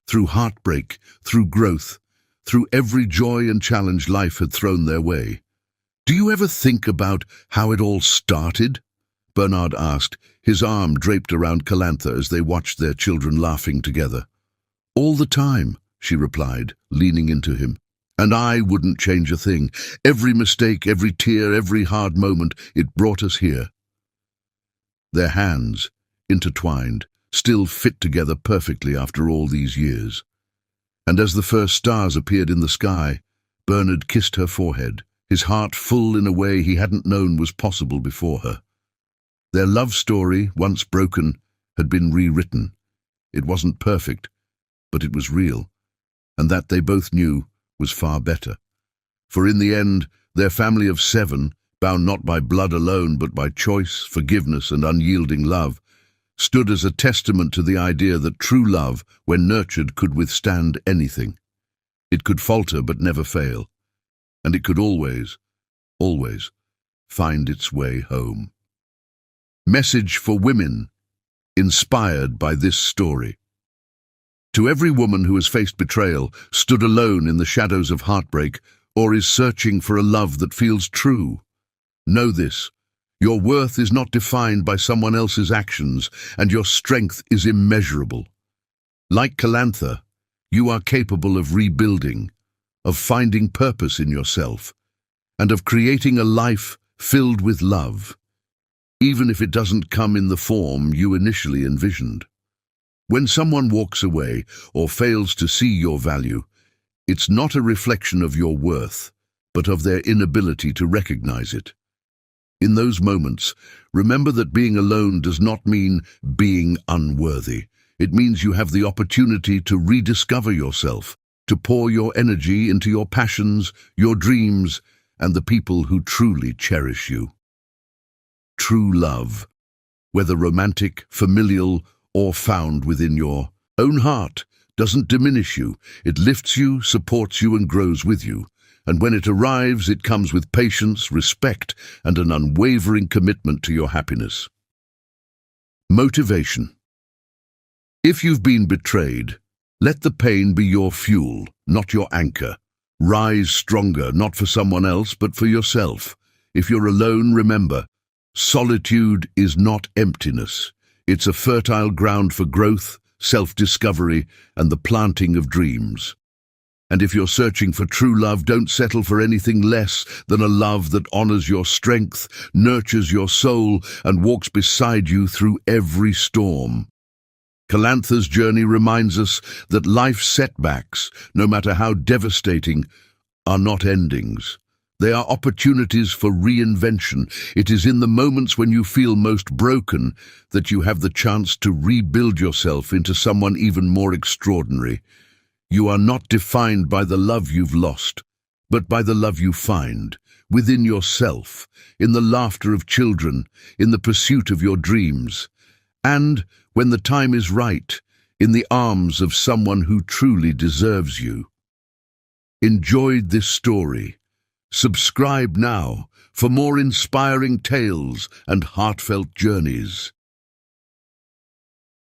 through heartbreak, through growth, through every joy and challenge life had thrown their way. "Do you ever think about how it all started?" Bernard asked, his arm draped around Calantha as they watched their children laughing together. "All the time," she replied, leaning into him. "And I wouldn't change a thing. Every mistake, every tear, every hard moment, it brought us here." Their hands, intertwined, still fit together perfectly after all these years. And as the first stars appeared in the sky, Bernard kissed her forehead, his heart full in a way he hadn't known was possible before her. Their love story, once broken, had been rewritten. It wasn't perfect, but it was real, and that they both knew was far better. For in the end, their family of 7, bound not by blood alone but by choice, forgiveness, and unyielding love, stood as a testament to the idea that true love, when nurtured, could withstand anything. It could falter but never fail, and it could always, always find its way home. Message for women, inspired by this story. To every woman who has faced betrayal, stood alone in the shadows of heartbreak, or is searching for a love that feels true, know this: your worth is not defined by someone else's actions, and your strength is immeasurable. Like Calantha, you are capable of rebuilding, of finding purpose in yourself, and of creating a life filled with love, even if it doesn't come in the form you initially envisioned. When someone walks away or fails to see your value, it's not a reflection of your worth, but of their inability to recognize it. In those moments, remember that being alone does not mean being unworthy. It means you have the opportunity to rediscover yourself, to pour your energy into your passions, your dreams, and the people who truly cherish you. True love, whether romantic, familial, or found within your own heart, doesn't diminish you. It lifts you, supports you, and grows with you. And when it arrives, it comes with patience, respect, and an unwavering commitment to your happiness. Motivation. If you've been betrayed, let the pain be your fuel, not your anchor. Rise stronger, not for someone else, but for yourself. If you're alone, remember, solitude is not emptiness. It's a fertile ground for growth, self-discovery, and the planting of dreams. And if you're searching for true love, don't settle for anything less than a love that honors your strength, nurtures your soul, and walks beside you through every storm. Calantha's journey reminds us that life's setbacks, no matter how devastating, are not endings. They are opportunities for reinvention. It is in the moments when you feel most broken that you have the chance to rebuild yourself into someone even more extraordinary. You are not defined by the love you've lost, but by the love you find within yourself, in the laughter of children, in the pursuit of your dreams, and, when the time is right, in the arms of someone who truly deserves you. Enjoyed this story? Subscribe now for more inspiring tales and heartfelt journeys.